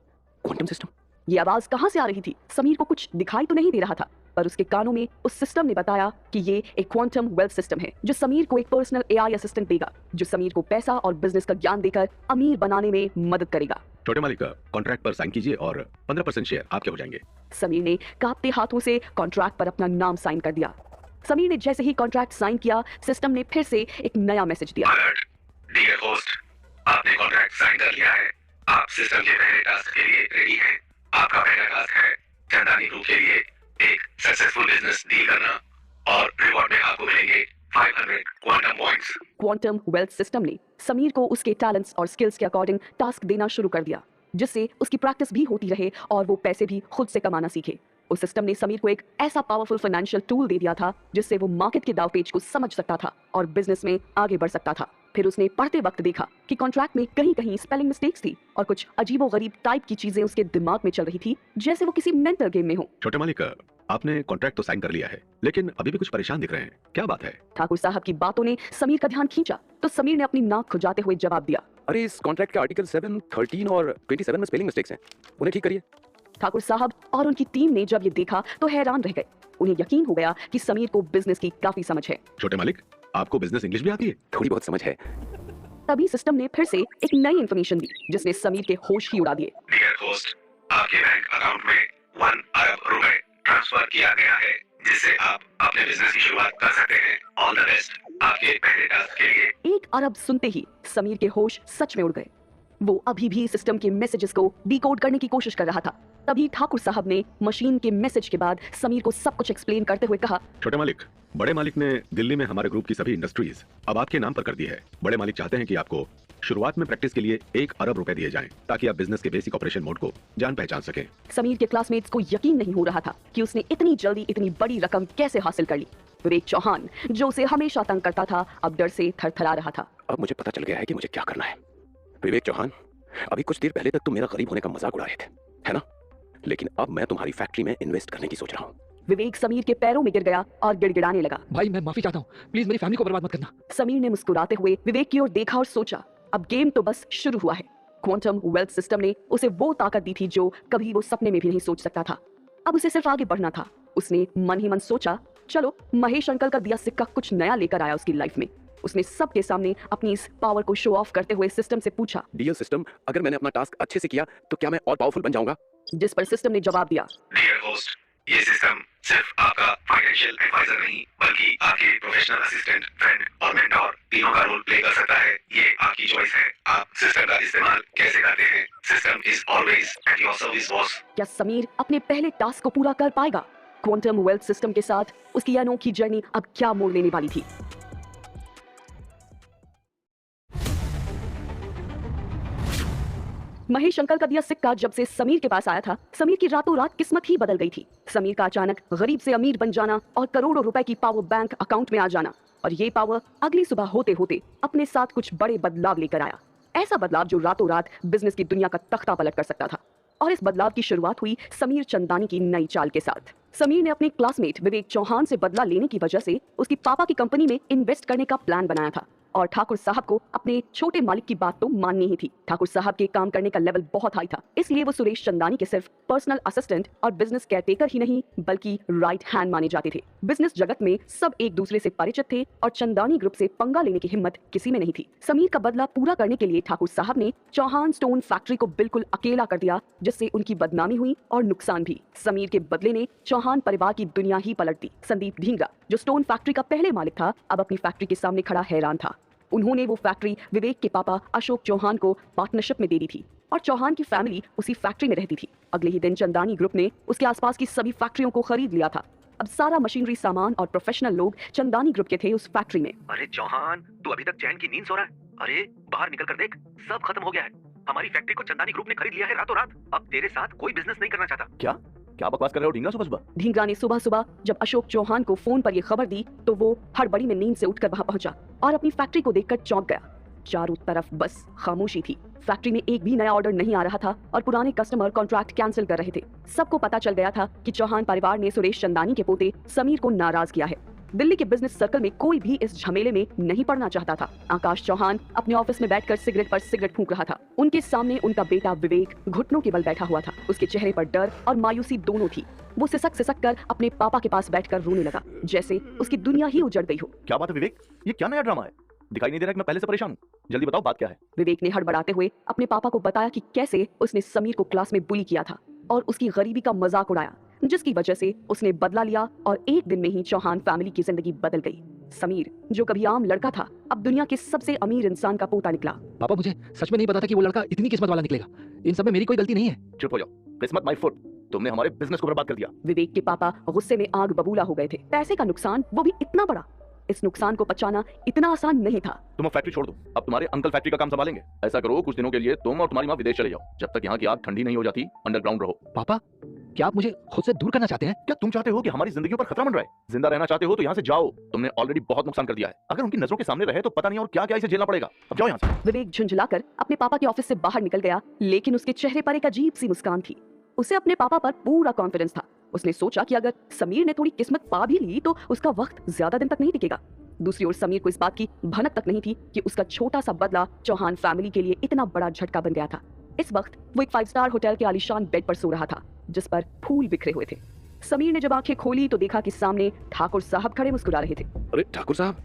Quantum system? ये आवाज कहां से आ रही थी? समीर को कुछ दिखाई तो नहीं दे रहा था, पर उसके कानों में उस सिस्टम ने बताया कि ये एक क्वांटम वेल्थ सिस्टम है जो समीर को एक पर्सनल AI असिस्टेंट देगा जो समीर को पैसा और बिजनेस का ज्ञान देकर अमीर बनाने में मदद करेगा। छोटे मालिक, कॉन्ट्रैक्ट पर साइन कीजिए और 15% शेयर आपके हो जाएंगे। समीर ने कांपते हाथों से कॉन्ट्रैक्ट पर अपना नाम साइन कर दिया। समीर ने जैसे ही कॉन्ट्रैक्ट साइन किया, सिस्टम ने फिर से एक नया मैसेज दिया। अलर्ट, डियर होस्ट, आपने कॉन्ट्रैक्ट साइन कर लिया है। आप सिस्टम के पहले टास्क के लिए रेडी हैं। आपका पहला टास्क है चंदानी ग्रुप के लिए एक सक्सेसफुल बिजनेस डील करना और रिवॉर्ड में आपको मिलेंगे 500 quantum points. Quantum wealth system ने समीर को उसके टैलेंट्स और स्किल्स के अकॉर्डिंग टास्क देना शुरू कर दिया जिससे उसकी प्रैक्टिस भी होती रहे और वो पैसे भी खुद से कमाना सीखे। उस सिस्टम ने समीर को एक ऐसा पावरफुल फाइनेंशियल टूल दे दिया था जिससे वो मार्केट के दावपेच को समझ सकता था और बिजनेस में आगे बढ़ सकता था। फिर उसने पढ़ते वक्त देखा कि कॉन्ट्रैक्ट में कहीं कहीं स्पेलिंग मिस्टेक्स थी और कुछ अजीबोगरीब टाइप की चीजें उसके दिमाग में चल रही थी जैसे वो किसी मेंटल गेम में हो। छोटे मालिक, आपने कॉन्ट्रैक्ट तो साइन कर लिया है लेकिन अभी भी कुछ परेशान दिख रहे हैं, क्या बात है? ठाकुर साहब की बातों ने समीर का ध्यान खींचा तो समीर ने अपनी नाक खुजाते हुए जवाब दिया, अरे इस कॉन्ट्रैक्ट के आर्टिकल 7, 13 और 27 में स्पेलिंग मिस्टेक्स हैं, उन्हें ठीक करिए। ठाकुर साहब और उनकी टीम ने जब ये देखा तो हैरान रह गए। उन्हें यकीन हो गया कि समीर को बिजनेस की काफी समझ है। छोटे मालिक, आपको बिजनेस इंग्लिश भी आती है? थोड़ी बहुत समझ है। तभी सिस्टम ने फिर से एक नई इन्फॉर्मेशन दी जिसने समीर के होश ही उड़ा दिए। डियर होस्ट, आपके बैंक अकाउंट में 1 अरब रुपए ट्रांसफर किया गया है जिससे आप अपने बिजनेस की शुरुआत कर सकते हैं। ऑल द बेस्ट आपके पहले टास्क के लिए। 1 अरब सुनते ही समीर के होश सच में उड़ गए। वो अभी भी सिस्टम के मैसेजेस को डिकोड करने की कोशिश कर रहा था। तभी ठाकुर साहब ने मशीन के मैसेज के बाद समीर को सब कुछ एक्सप्लेन करते हुए कहा, छोटे मालिक, बड़े मालिक ने दिल्ली में हमारे ग्रुप की सभी इंडस्ट्रीज अब आपके नाम पर कर दी है। बड़े मालिक चाहते हैं कि आपको शुरुआत में प्रैक्टिस के लिए 1 अरब रुपए दिए जाएं ताकि आप बिजनेस के बेसिक ऑपरेशन मोड को जान पहचान सकें। समीर के क्लासमेट्स को यकीन नहीं हो रहा था कि उसने इतनी जल्दी इतनी बड़ी रकम कैसे हासिल कर ली। विवेक चौहान जो उसे हमेशा तंग करता था अब डर से थरथरा रहा था। अब मुझे पता चल गया है कि मुझे क्या करना है। विवेक चौहान, अभी कुछ देर पहले तक तुम मेरा गरीब होने का मजाक उड़ा रहे थे, है ना? लेकिन अब मैं तुम्हारी फैक्ट्री में इन्वेस्ट करने की सोच रहा हूँ। विवेक समीर के पैरों में गिर गया और गिड़गिड़ाने लगा। भाई मैं माफी चाहता हूँ, प्लीज मेरी फैमिली को बर्बाद मत करना। समीर ने मुस्कुराते हुए विवेक की ओर देखा और सोचा अब गेम तो बस शुरू हुआ है। क्वांटम वेल्थ सिस्टम ने उसे वो ताकत दी थी जो कभी वो सपने में भी नहीं सोच सकता था। अब उसे सिर्फ आगे बढ़ना था। उसने मन ही मन सोचा, चलो महेश अंकल का दिया सिक्का कुछ नया लेकर आया उसकी लाइफ में। उसने सबके सामने अपनी इस पावर को शो ऑफ करते हुए सिस्टम से पूछा, डियर सिस्टम, अगर मैंने अपना टास्क अच्छे से किया तो क्या मैं और पावरफुल बन जाऊंगा? जिस पर सिस्टम ने जवाब दिया, डियर होस्ट, ये सिस्टम सिर्फ आपका फाइनेंशियल एडवाइजर नहीं बल्कि आपके प्रोफेशनल असिस्टेंट, फ्रेंड और मेंटोर तीनों का रोल प्ले कर सकता है। ये आपकी चॉइस है, आप सिस्टम का इस्तेमाल कैसे करते हैं। System is always at your service boss. क्या समीर अपने पहले टास्क को पूरा कर पाएगा? क्वांटम वेल्थ सिस्टम के साथ उसकी अनोखी जर्नी अब क्या मोड़ लेने वाली थी? महेश अंकल का दिया सिक्का जब से समीर के पास आया था, समीर की रातों रात किस्मत ही बदल गई थी। समीर का अचानक गरीब से अमीर बन जाना और करोड़ों रुपए की पावर बैंक अकाउंट में आ जाना, और ये पावर अगली सुबह होते होते अपने साथ कुछ बड़े बदलाव लेकर आया। ऐसा बदलाव जो रातों रात बिजनेस की दुनिया का तख्ता पलट कर सकता था। और इस बदलाव की शुरुआत हुई समीर चंदानी की नई चाल के साथ। समीर ने अपने क्लासमेट विवेक चौहान से बदला लेने की वजह से उसकी पापा की कंपनी में इन्वेस्ट करने का प्लान बनाया था, और ठाकुर साहब को अपने छोटे मालिक की बात तो माननी ही थी। ठाकुर साहब के काम करने का लेवल बहुत हाई था, इसलिए वो सुरेश चंदानी के सिर्फ पर्सनल असिस्टेंट और बिजनेस केयरटेकर ही नहीं बल्कि राइट हैंड माने जाते थे। बिजनेस जगत में सब एक दूसरे से परिचित थे और चंदानी ग्रुप से पंगा लेने की हिम्मत किसी में नहीं थी। समीर का बदला पूरा करने के लिए ठाकुर साहब ने चौहान स्टोन फैक्ट्री को बिल्कुल अकेला कर दिया, जिससे उनकी बदनामी हुई और नुकसान भी। समीर के बदले ने चौहान परिवार की दुनिया ही पलट दी। संदीप ढींगरा, जो स्टोन फैक्ट्री का पहले मालिक था, अब अपनी फैक्ट्री के सामने खड़ा हैरान था। उन्होंने वो फैक्ट्री विवेक के पापा अशोक चौहान को पार्टनरशिप में दे दी थी और चौहान की फैमिली उसी फैक्ट्री में रहती थी। अगले ही दिन चंदानी ग्रुप ने उसके आसपास की सभी फैक्ट्रियों को खरीद लिया था। अब सारा मशीनरी सामान और प्रोफेशनल लोग चंदानी ग्रुप के थे उस फैक्ट्री में। अरे चौहान, तू अभी तक चैन की नींद सो रहा है? अरे बाहर निकल कर देख, सब खत्म हो गया है। हमारी फैक्ट्री को चंदानी ग्रुप ने खरीद लिया है रातों रात। अब तेरे साथ कोई बिजनेस नहीं करना चाहता। क्या क्या बकवास कर रहे हो ढींगरा सुबह सुबह? ढींगरा ने सुबह सुबह जब अशोक चौहान को फोन पर यह खबर दी तो वो हड़बड़ी में नींद से उठकर वहां पहुंचा और अपनी फैक्ट्री को देखकर चौंक गया। चारों तरफ बस खामोशी थी। फैक्ट्री में एक भी नया ऑर्डर नहीं आ रहा था और पुराने कस्टमर कॉन्ट्रैक्ट कैंसिल कर रहे थे। सबको पता चल गया था कि चौहान परिवार ने सुरेश चंदानी के पोते समीर को नाराज किया है। दिल्ली के बिजनेस सर्कल में कोई भी इस झमेले में नहीं पड़ना चाहता था। आकाश चौहान अपने ऑफिस में बैठकर सिगरेट पर सिगरेट फूंक रहा था। उनके सामने उनका बेटा विवेक घुटनों के बल बैठा हुआ था। उसके चेहरे पर डर और मायूसी दोनों थी। वो सिसक सिसक कर अपने पापा के पास बैठकर रोने लगा, जैसे उसकी दुनिया ही उजड़ गई हो। क्या बात है विवेक, ये क्या नया ड्रामा है? दिखाई नहीं दे रहा कि मैं पहले से परेशान हूँ। जल्दी बताओ बात क्या है। विवेक ने हड़बड़ाते हुए अपने पापा को बताया कि कैसे उसने समीर को क्लास में बुली किया था और उसकी गरीबी का मजाक उड़ाया, जिसकी वजह से उसने बदला लिया और एक दिन में ही चौहान फैमिली की जिंदगी बदल गई। समीर, जो कभी आम लड़का था, अब दुनिया के सबसे अमीर इंसान का पोता निकला। पापा, मुझे सच में नहीं पता था कि वो लड़का इतनी किस्मत वाला निकलेगा। इन सब में मेरी कोई गलती नहीं है। चुप हो जाओ, किस्मत माय फुट। तुमने हमारे बिजनेस को बर्बाद कर दिया। विवेक के पापा गुस्से में आग बबूला हो गए थे। पैसे का नुकसान, वो भी इतना बड़ा। इस नुकसान को पचाना इतना आसान नहीं था। तुम अब फैक्ट्री छोड़ दो, अब तुम्हारे अंकल फैक्ट्री का काम संभालेंगे। ऐसा करो, कुछ दिनों के लिए तुम और तुम्हारी माँ विदेश चले जाओ। जब तक यहाँ की आग ठंडी नहीं हो जाती, अंडरग्राउंड रहो। पापा, क्या आप मुझे खुद से दूर करना चाहते हैं? क्या तुम चाहते हो कि हमारी जिंदगी पर खतरा बन रहा है? जिंदा रहना चाहते हो तो यहाँ से जाओ। तुमने ऑलरेडी बहुत नुकसान कर दिया है। अगर उनकी नजरों के सामने रहे तो पता नहीं और क्या क्या इसे झेलना पड़ेगा। अब जाओ यहाँ से। विवेक झुंझलाकर अपने पापा के ऑफिस से बाहर निकल गया, लेकिन उसके चेहरे पर एक अजीब सी मुस्कान थी। उसे अपने पापा पर पूरा कॉन्फिडेंस था। उसने सोचा कि अगर समीर ने थोड़ी किस्मत पा भी ली तो उसका वक्त ज्यादा दिन तक नहीं टिकेगा। दूसरी ओर समीर को इस बात की भनक तक नहीं थी कि उसका छोटा सा बदला चौहान फैमिली के लिए इतना बड़ा झटका बन गया था। इस वक्त वो एक 5 स्टार होटल के आलीशान बेड पर सो रहा था, जिस पर फूल बिखरे हुए थे। समीर ने जब आंखें खोली तो देखा कि सामने ठाकुर साहब खड़े मुस्कुरा रहे थे। अरे ठाकुर साहब,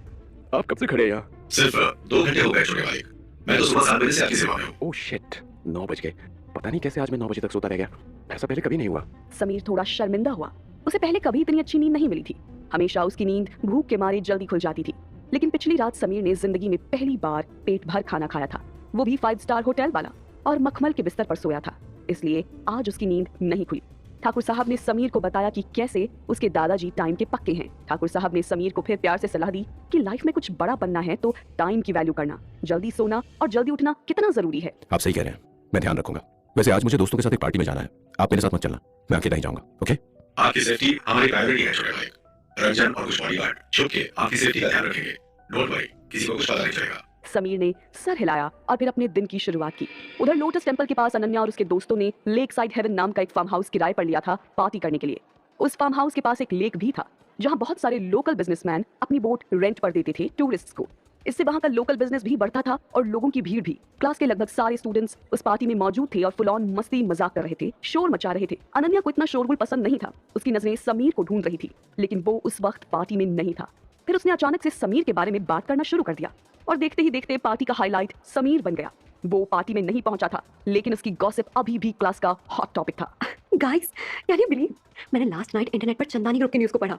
आप कब से खड़े हैं यहाँ? सिर्फ 2 घंटे हो गए छोटे मालिक। मैं तो सुबह 7 बजे से आपकी सेवा में हूँ। ओह शिट, 9 बज गए। पता नहीं कैसे आज मैं 9 बजे तक सोता रह गया। ऐसा पहले कभी नहीं हुआ। समीर थोड़ा शर्मिंदा हुआ। उसे पहले कभी इतनी अच्छी नींद नहीं मिली थी। हमेशा उसकी नींद भूख के मारे जल्दी खुल जाती थी, लेकिन पिछली रात समीर ने जिंदगी में पहली बार पेट भर खाना खाया था, वो भी 5 स्टार होटल वाला, और मखमल के बिस्तर पर सोया था, इसलिए आज उसकी नींद नहीं खुली। ठाकुर साहब ने समीर को बताया कि कैसे उसके दादाजी टाइम के पक्के हैं। ठाकुर साहब ने समीर को फिर प्यार से सलाह दी कि लाइफ में कुछ बड़ा बनना है तो टाइम की वैल्यू करना, जल्दी सोना और जल्दी उठना कितना जरूरी है। आप सही कह रहे हैं, मैं ध्यान रखूंगा। वैसे आज मुझे दोस्तों के साथ एक पार्टी में जाना है, आप मेरे साथ मत चलना, मैं अकेला ही जाऊंगा। ओके? आपकी सेफ्टी हमारी प्रायोरिटी है छोटे मालिक। रंजन और कुछ बॉडीगार्ड छुप के आपकी सेफ्टी का ध्यान रखेंगे। डोंट वरी, किसी को कुछ पता नहीं चलेगा। समीर ने सर हिलाया और फिर अपने दिन की शुरुआत की। उधर लोटस टेंपल के पास अनन्या और उसके दोस्तों ने लेक साइड हेवन नाम का एक फार्म हाउस किराए पर लिया था पार्टी करने के लिए। उस फार्म हाउस के पास एक लेक भी था, जहां बहुत सारे लोकल बिजनेसमैन अपनी बोट रेंट पर देते थे टूरिस्ट्स को। इससे वहां का लोकल बिजनेस भी बढ़ता था और लोगों की भीड़ भी। क्लास के लगभग सारे स्टूडेंट्स उस पार्टी में मौजूद थे और फुल ऑन मस्ती मजाक कर रहे थे, शोर मचा रहे थे। अनन्या को इतना शोरगुल पसंद नहीं था। उसकी नजरें समीर को ढूंढ रही थी, लेकिन वो उस वक्त पार्टी में नहीं था। फिर उसने अचानक से समीर के बारे में बात करना शुरू कर दिया और देखते ही देखते पार्टी का हाईलाइट समीर बन गया। वो पार्टी में नहीं पहुंचा था, लेकिन उसकी गॉसिप अभी भी क्लास का हॉट टॉपिक था। गाइस, कैन यू बिलीव, मैंने लास्ट नाइट इंटरनेट पर चंदानी ग्रुप के न्यूज़ को पढ़ा।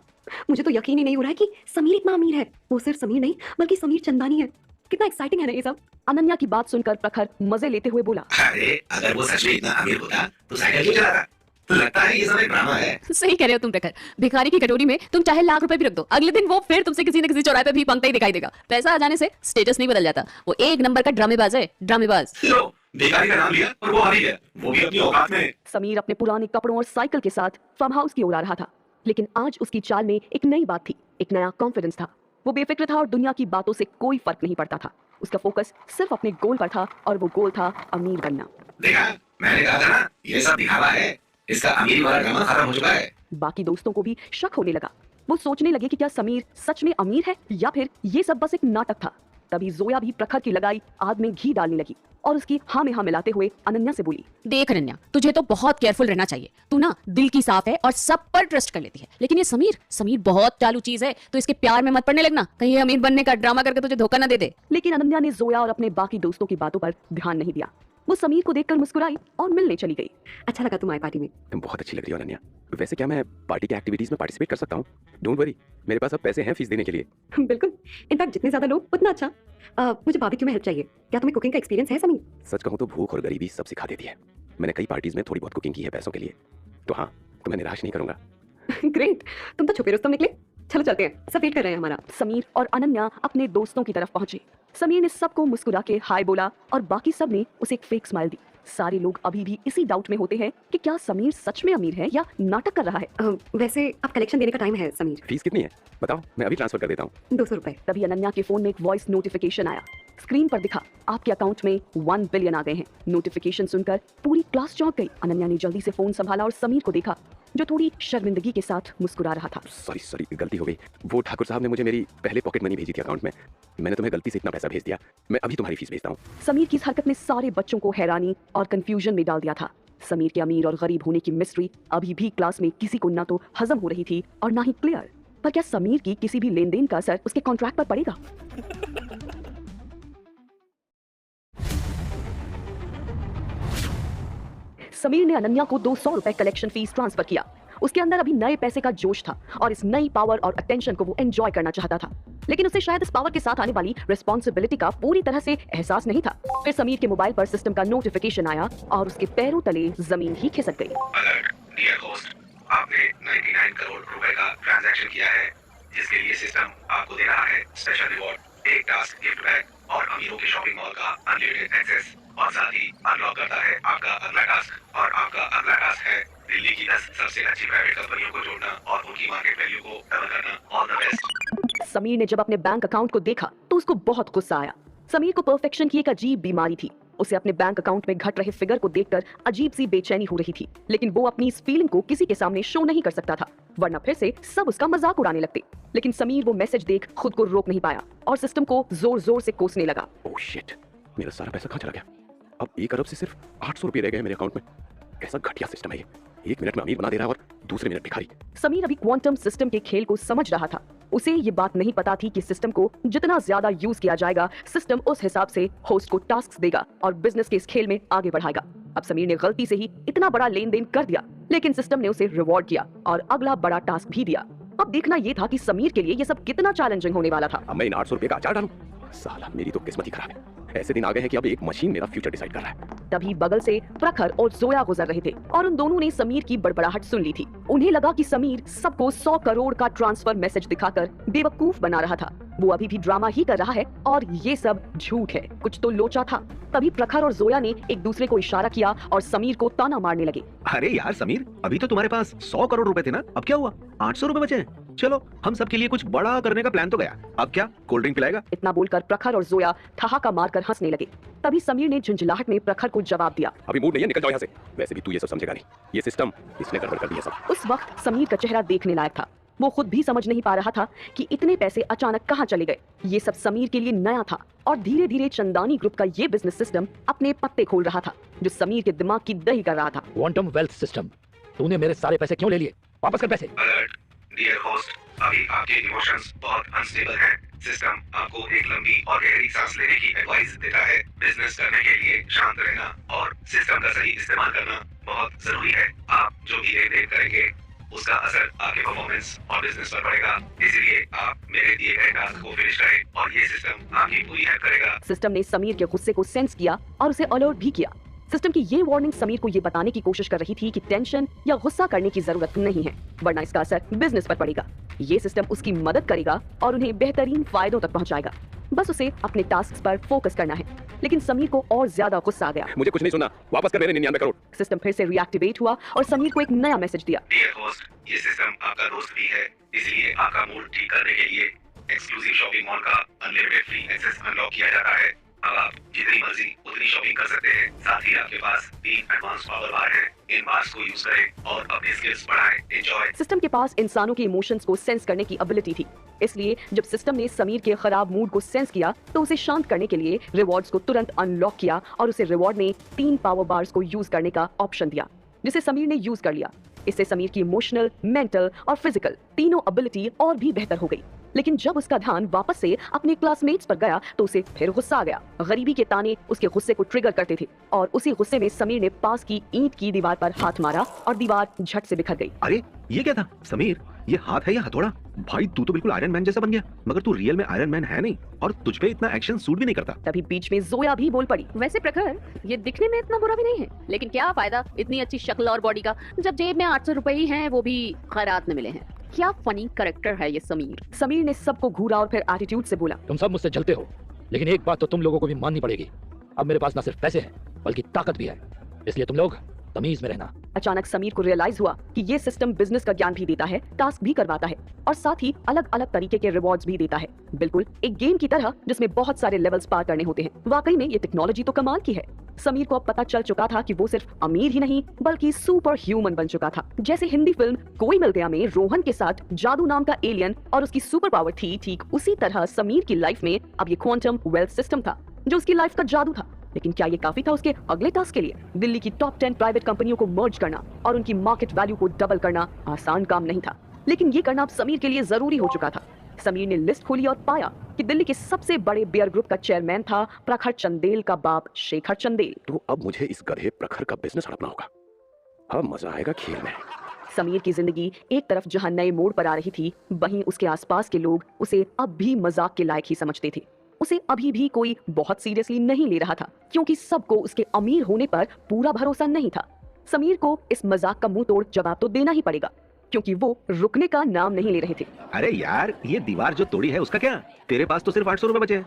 मुझे तो यकीन ही नहीं हो रहा है कि समीर इतना अमीर है। वो सिर्फ समीर नहीं बल्कि समीर चंदानी है। कितना एक्साइटिंग है ना ये सब। अनन्या की बात सुनकर प्रखर मजे लेते हुए बोला, अरे अगर वो सच में इतना अमीर होता तो साइकिल क्यों चलाता? तो लगता है ये सब एक ड्रामा है। सही कह रहे हो तुम प्रखर। भिखारी की कटोरी में तुम चाहे लाख रुपए भी रख दो, अगले दिन वो फिर तुमसे किसी न किसी चौराहे पे भी पंखता ही दिखाई देगा। पैसा आ जाने से स्टेटस नहीं बदल जाता। वो एक नंबर का ड्रामेबाज है, ड्रामेबाज। लो, भिखारी का नाम लिया और वो हारी गया, वो भी अपनी औकात में। समीर अपने पुराने कपड़ों और साइकिल के साथ फार्म हाउस की ओर आ रहा था, लेकिन आज उसकी चाल में एक नई बात थी, एक नया कॉन्फिडेंस था। वो बेफिक्र था और दुनिया की बातों से कोई फर्क नहीं पड़ता था। उसका फोकस सिर्फ अपने गोल पर था और वो गोल था अमीर बनना। देखा, मैंने कहा था ना, ये सब दिखावा है। इसका अमीरी वाला ड्रामा खत्म हो चुका है। बाकी दोस्तों को भी शक होने लगा। वो सोचने लगे कि क्या समीर सच में अमीर है या फिर ये सब बस एक नाटक था। तभी जोया भी प्रखर की लगाई आग में घी डालने लगी और उसकी हाँ में हाँ मिलाते हुए अनन्या से बोली, देख अनन्या, तुझे तो बहुत केयरफुल रहना चाहिए। तू ना दिल की साफ है और सब पर ट्रस्ट कर लेती है, लेकिन ये समीर बहुत चालू चीज है। तो इसके प्यार में मत पड़ने लगना, कहीं ये अमीर बनने का ड्रामा करके तुझे धोखा ना दे दे। लेकिन अनन्या ने जोया और अपने बाकी दोस्तों की बातों पर ध्यान नहीं दिया। वो समीर को देखकर मुस्कुराई और मिलने चली गई। अच्छा लगा तुम आए पार्टी में। तुम बहुत अच्छी लग रही हो अनन्या। वैसे क्या मैं पार्टी की एक्टिविटीज में पार्टिसिपेट कर सकता हूँ? डोंट वरी, मेरे पास अब पैसे हैं फीस देने के लिए। बिल्कुल, इनफैक्ट जितने ज्यादा लोग उतना अच्छा। मुझे बारबेक्यू में हेल्प चाहिए। क्या तुम्हें कुकिंग का एक्सपीरियंस है समीर? सच कहूँ तो भूख और गरीबी सब सिखा देती है। मैंने कई पार्टीज में थोड़ी बहुत कुकिंग की है पैसों के लिए, तो हाँ, तुम्हें निराश नहीं करूंगा। ग्रेट, तुम तो छुपे रुस्तम निकले। चलो चलते हैं, सब वेट कर रहे हैं हमारा। समीर और अनन्या अपने दोस्तों की तरफ पहुंचे। समीर ने सबको मुस्कुरा के हाय बोला और बाकी सब ने उसे एक फेक स्माइल दी। सारे लोग अभी भी इसी डाउट में होते हैं कि क्या समीर सच में अमीर है या नाटक कर रहा है। वैसे अब कलेक्शन देने का टाइम है समीर। फीस कितनी है बताओ, मैं अभी ट्रांसफर कर देता हूँ। 200 रुपए। तभी अनन्या के फोन में एक वॉइस नोटिफिकेशन आया। स्क्रीन पर दिखा, आपके अकाउंट में 1 बिलियन आ गए हैं। नोटिफिकेशन सुनकर पूरी क्लास चौंक गई। अनन्या ने जल्दी से फोन संभाला और समीर को देखा, जो थोड़ी शर्मिंदगी के साथ मुस्कुरा रहा था। सॉरी, गलती हो गई। वो ठाकुर साहब ने मुझे मेरी पहले पॉकेट मनी भेजी थी अकाउंट में, मैंने तुम्हें गलती से इतना पैसा भेज दिया। मैं अभी तुम्हारी फीस भेजता हूँ। समीर की इस हरकत ने सारे बच्चों को हैरानी और कंफ्यूजन में डाल दिया था। समीर के अमीर और गरीब होने की मिस्ट्री अभी भी क्लास में किसी को ना तो हजम हो रही थी और ना ही क्लियर। पर क्या समीर की किसी भी लेन देन का असर उसके कॉन्ट्रैक्ट पर पड़ेगा? समीर ने अनन्या को 200 रुपए कलेक्शन फीस ट्रांसफर किया। उसके अंदर अभी नए पैसे का जोश था और इस नई पावर और अटेंशन को वो एंजॉय करना चाहता था, लेकिन उसे शायद इस पावर के साथ आने वाली रिस्पॉन्सिबिलिटी का पूरी तरह से एहसास नहीं था। फिर समीर के मोबाइल पर सिस्टम का नोटिफिकेशन आया और उसके पैरों तले जमीन ही खिसक गई। अलर्ट, डियर होस्ट, आपने 99 करोड़ रुपए का ट्रांजैक्शन किया है, जिसके लिए सिस्टम आपको दे रहा है स्पेशल रिवॉर्ड, एक टास्क गिफ्ट बैग और अमीरों के शॉपिंग मॉल का अनलिमिटेड एक्सेस, और साथ ही अनलॉक करता है आपका अगला टास्क। और आपका अगला टास्क है दिल्ली की 10 सबसे अच्छी प्राइवेट कंपनियों को जोड़ना और उनकी मार्केट वैल्यू को डबल करना। All the best. समीर ने जब अपने बैंक अकाउंट को देखा तो उसको बहुत गुस्सा आया। समीर को परफेक्शन की एक अजीब बीमारी थी। उसे अपने बैंक अकाउंट में घट रहे फिगर को देखकर अजीब सी बेचैनी हो रही थी, लेकिन वो अपनी इस फीलिंग को किसी के सामने शो नहीं कर सकता था, वरना फिर से सब उसका मजाक उड़ाने लगते। लेकिन समीर वो मैसेज देख खुद को रोक नहीं पाया और सिस्टम को जोर जोर से कोसने लगा। ओह शिट, मेरा सारा पैसा कहाँ चला गया? अब 1 अरब से सिर्फ 800 रुपए रह गए मेरे अकाउंट में। कैसा घटिया सिस्टम है ये, 1 मिनट में अमीर बना दे रहा है और दूसरे मिनट भिखारी। समीर अभी क्वांटम सिस्टम के खेल को समझ रहा था। उसे ये बात नहीं पता थी कि सिस्टम को जितना ज्यादा यूज किया जाएगा, सिस्टम उस हिसाब से होस्ट को टास्क देगा और बिजनेस के इस खेल में आगे बढ़ाएगा। अब समीर ने गलती से ही इतना बड़ा लेन देन कर दिया, लेकिन सिस्टम ने उसे रिवॉर्ड किया और अगला बड़ा टास्क भी दिया। अब देखना ये था कि समीर के लिए ये सब कितना चैलेंजिंग होने वाला था। अब मैं इन 800 रुपए का अचार डालूं? साला, मेरी तो किस्मत ही खराब है। ऐसे दिन आ गए हैं कि अब एक मशीन मेरा फ्यूचर डिसाइड कर रहा है। तभी बगल से प्रखर और जोया गुजर रहे थे और उन दोनों ने समीर की बड़बड़ाहट सुन ली थी। उन्हें लगा कि समीर सबको 100 करोड़ का ट्रांसफर मैसेज दिखाकर बेवकूफ बना रहा था। वो अभी भी ड्रामा ही कर रहा है और ये सब झूठ है, कुछ तो लोचा था। तभी प्रखर और जोया ने एक दूसरे को इशारा किया और समीर को ताना मारने लगे। अरे यार समीर, अभी तो तुम्हारे पास 100 करोड़ रुपए थे ना, अब क्या हुआ? 800 रुपए बचे हैं। चलो, हम सबके लिए कुछ बड़ा करने का प्लान तो गया, अब क्या कोल्ड ड्रिंक पिलाएगा? इतना बोलकर प्रखर और जोया ठहाका मारकर हंसने लगे। तभी समीर ने झुंझलाहट में प्रखर को जवाब दिया, अभी मूड नहीं है, निकल जाओ यहाँ से। वैसे भी तू ये सब समझेगा नहीं, ये सिस्टम इसने गड़बड़ कर दिया सब। उस वक्त समीर का चेहरा देखने लायक था। वो खुद भी समझ नहीं पा रहा था कि इतने पैसे अचानक कहां चले गए। ये सब समीर के लिए नया था और धीरे धीरे चंदानी ग्रुप का ये बिजनेस सिस्टम अपने पत्ते खोल रहा था, जो समीर के दिमाग की दही कर रहा था। क्वांटम वेल्थ सिस्टम, तूने मेरे सारे पैसे क्यों ले लिए? वापस कर पैसे। अलर्ट, डियर होस्ट, अभी आपके इमोशंस बहुत अनस्टेबल हैं। सिस्टम आपको एक लंबी और गहरी सांस लेने की एडवाइस देता है। बिजनेस करने के लिए शांत रहना और सिस्टम का सही इस्तेमाल करना बहुत जरूरी है। आप जो भी लेन देन करेंगे उसका असर आपके परफॉर्मेंस और बिजनेस पर पड़ेगा। इसलिए आप मेरे दिए गए टास्क को फिनिश करें और ये सिस्टम आपकी पूरी हेल्प करेगा। सिस्टम ने समीर के गुस्से को सेंस किया और उसे अलर्ट भी किया। सिस्टम की ये वार्निंग समीर को ये बताने की कोशिश कर रही थी कि टेंशन या गुस्सा करने की जरूरत नहीं है, वरना इसका असर बिजनेस पर पड़ेगा। ये सिस्टम उसकी मदद करेगा और उन्हें बेहतरीन फायदों तक पहुंचाएगा। बस उसे अपने टास्क पर फोकस करना है। लेकिन समीर को और ज्यादा गुस्सा आ गया। मुझे कुछ नहीं सुना, वापस कर मेरे 99 करोड़। सिस्टम फिर से रिएक्टिवेट हुआ और समीर को एक नया मैसेज दिया। डियर होस्ट, ये सिस्टम आपका दोस्त भी है, इसलिए आपका मूड ठीक करने के लिए एक्सक्लूसिव शॉपिंग मॉल का अनलिमिटेड फ्री एक्सेस अनलॉक किया जाता है। अब आप जितनी मर्जी उतनी शॉपिंग कर सकते हैं। साथ ही आपके पास 3 एडवांस पावर बार हैं। इन बार्स को यूज करें और अपने स्किल्स बढ़ाएं। एंजॉय। सिस्टम के पास इंसानों के इमोशंस को सेंस करने की एबिलिटी थी, इसलिए जब सिस्टम ने समीर के खराब मूड को सेंस किया तो उसे शांत करने के लिए रिवॉर्ड्स को तुरंत अनलॉक किया और उसे रिवॉर्ड में 3 पावर बार्स को यूज करने का ऑप्शन दिया, जिसे समीर ने यूज कर लिया। इससे समीर की इमोशनल, मेंटल और फिजिकल तीनों एबिलिटी और भी बेहतर हो गई। लेकिन जब उसका ध्यान वापस से अपने क्लासमेट्स पर गया तो उसे फिर गुस्सा आ गया। गरीबी के ताने उसके गुस्से को ट्रिगर करते थे और उसी गुस्से में समीर ने पास की ईंट की दीवार पर हाथ मारा और दीवार झट से बिखर गई। अरे ये क्या था समीर? ये हाथ है या हथौड़ा? भाई तू तो बिल्कुल आयरन मैन जैसा बन गया, मगर तू रियल में आयरन मैन है नहीं और तुझ पे इतना एक्शन सूट भी नहीं करता। तभी बीच में जोया भी बोल पड़ी। वैसे प्रखर, ये दिखने में इतना बुरा भी नहीं है, लेकिन क्या फायदा इतनी अच्छी शक्ल और बॉडी का जब जेब में 800 रुपए ही हैं, वो भी खैरात में मिले हैं। क्या फनी कैरेक्टर है ये समीर। समीर ने सबको घूरा और फिर एटीट्यूड से बोला, तुम सब मुझसे जलते हो, लेकिन एक बात तो तुम लोगों को भी माननी पड़ेगी। अब मेरे पास ना सिर्फ पैसे हैं बल्कि ताकत भी है, इसलिए तुम लोग तमीज में रहना। अचानक समीर को रियलाइज हुआ कि ये सिस्टम बिजनेस का ज्ञान भी देता है, टास्क भी करवाता है और साथ ही अलग अलग तरीके के रिवॉर्ड्स भी देता है, बिल्कुल एक गेम की तरह जिसमें बहुत सारे लेवल्स पार करने होते हैं। वाकई में ये टेक्नोलॉजी तो कमाल की है। समीर को अब पता चल चुका था कि वो सिर्फ अमीर ही नहीं बल्कि सुपर ह्यूमन बन चुका था। जैसे हिंदी फिल्म कोई मिल गया में रोहन के साथ जादू नाम का एलियन और उसकी सुपर पावर थी, ठीक उसी तरह समीर की लाइफ में अब ये क्वांटम वेल्थ सिस्टम था जो उसकी लाइफ का जादू था। लेकिन क्या ये काफी था उसके अगले टास्क के लिए? दिल्ली की टॉप 10 प्राइवेट कंपनियों को मर्ज करना और उनकी मार्केट वैल्यू को डबल करना आसान काम नहीं था, लेकिन ये करना अब समीर के लिए जरूरी हो चुका था। समीर ने लिस्ट खोली और पाया कि दिल्ली के सबसे बड़े बियर ग्रुप का चेयरमैन था प्रखर चंदेल का बाप शेखर चंदेल। तो अब मुझे इस गधे प्रखर का बिजनेस हड़पना होगा। अब मजा आएगा खेल में। समीर की जिंदगी एक तरफ जहां नए मोड़ पर आ रही थी, वहीं उसके आसपास के लोग उसे अब भी मजाक के लायक ही समझते थे। उसे अभी भी कोई बहुत सीरियसली नहीं ले रहा था, क्योंकि सबको उसके अमीर होने पर पूरा भरोसा नहीं था। समीर को इस मजाक का मुंह तोड़ जवाब तो देना ही पड़ेगा, क्योंकि वो रुकने का नाम नहीं ले रहे थे। अरे यार, ये दीवार जो तोड़ी है उसका क्या? तेरे पास तो सिर्फ 800 रुपए बचे हैं।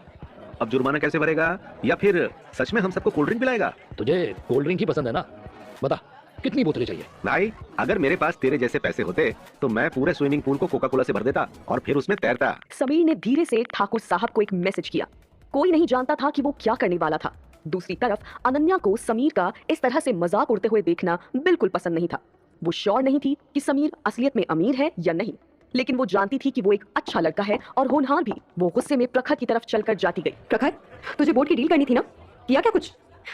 अब जुर्माना कैसे भरेगा? या फिर सच में हम सबको कोल्ड ड्रिंक पिलाएगा? तुझे कोल्ड ड्रिंक ही पसंद है ना? बता कितनी बोतलें चाहिए? भाई अगर मेरे पास तेरे जैसे पैसे होते तो मैं पूरे स्विमिंग पूल को कोका कोला से भर देता और फिर उसमें तैरता। समीर ने धीरे से ठाकुर साहब को एक मैसेज किया। कोई नहीं जानता था कि वो क्या करने वाला था। दूसरी तरफ अनन्या को समीर का इस तरह से मजाक उड़ते हुए देखना बिल्कुल पसंद नहीं था। वो श्योर नहीं थी कि समीर असलियत में अमीर है या नहीं, लेकिन वो जानती थी कि वो एक अच्छा लड़का है और होनहार भी। वो गुस्से में प्रखर की तरफ चलकर जाती गई। प्रखर, तुझे बोर्ड की डील करनी थी ना? किया क्या कुछ?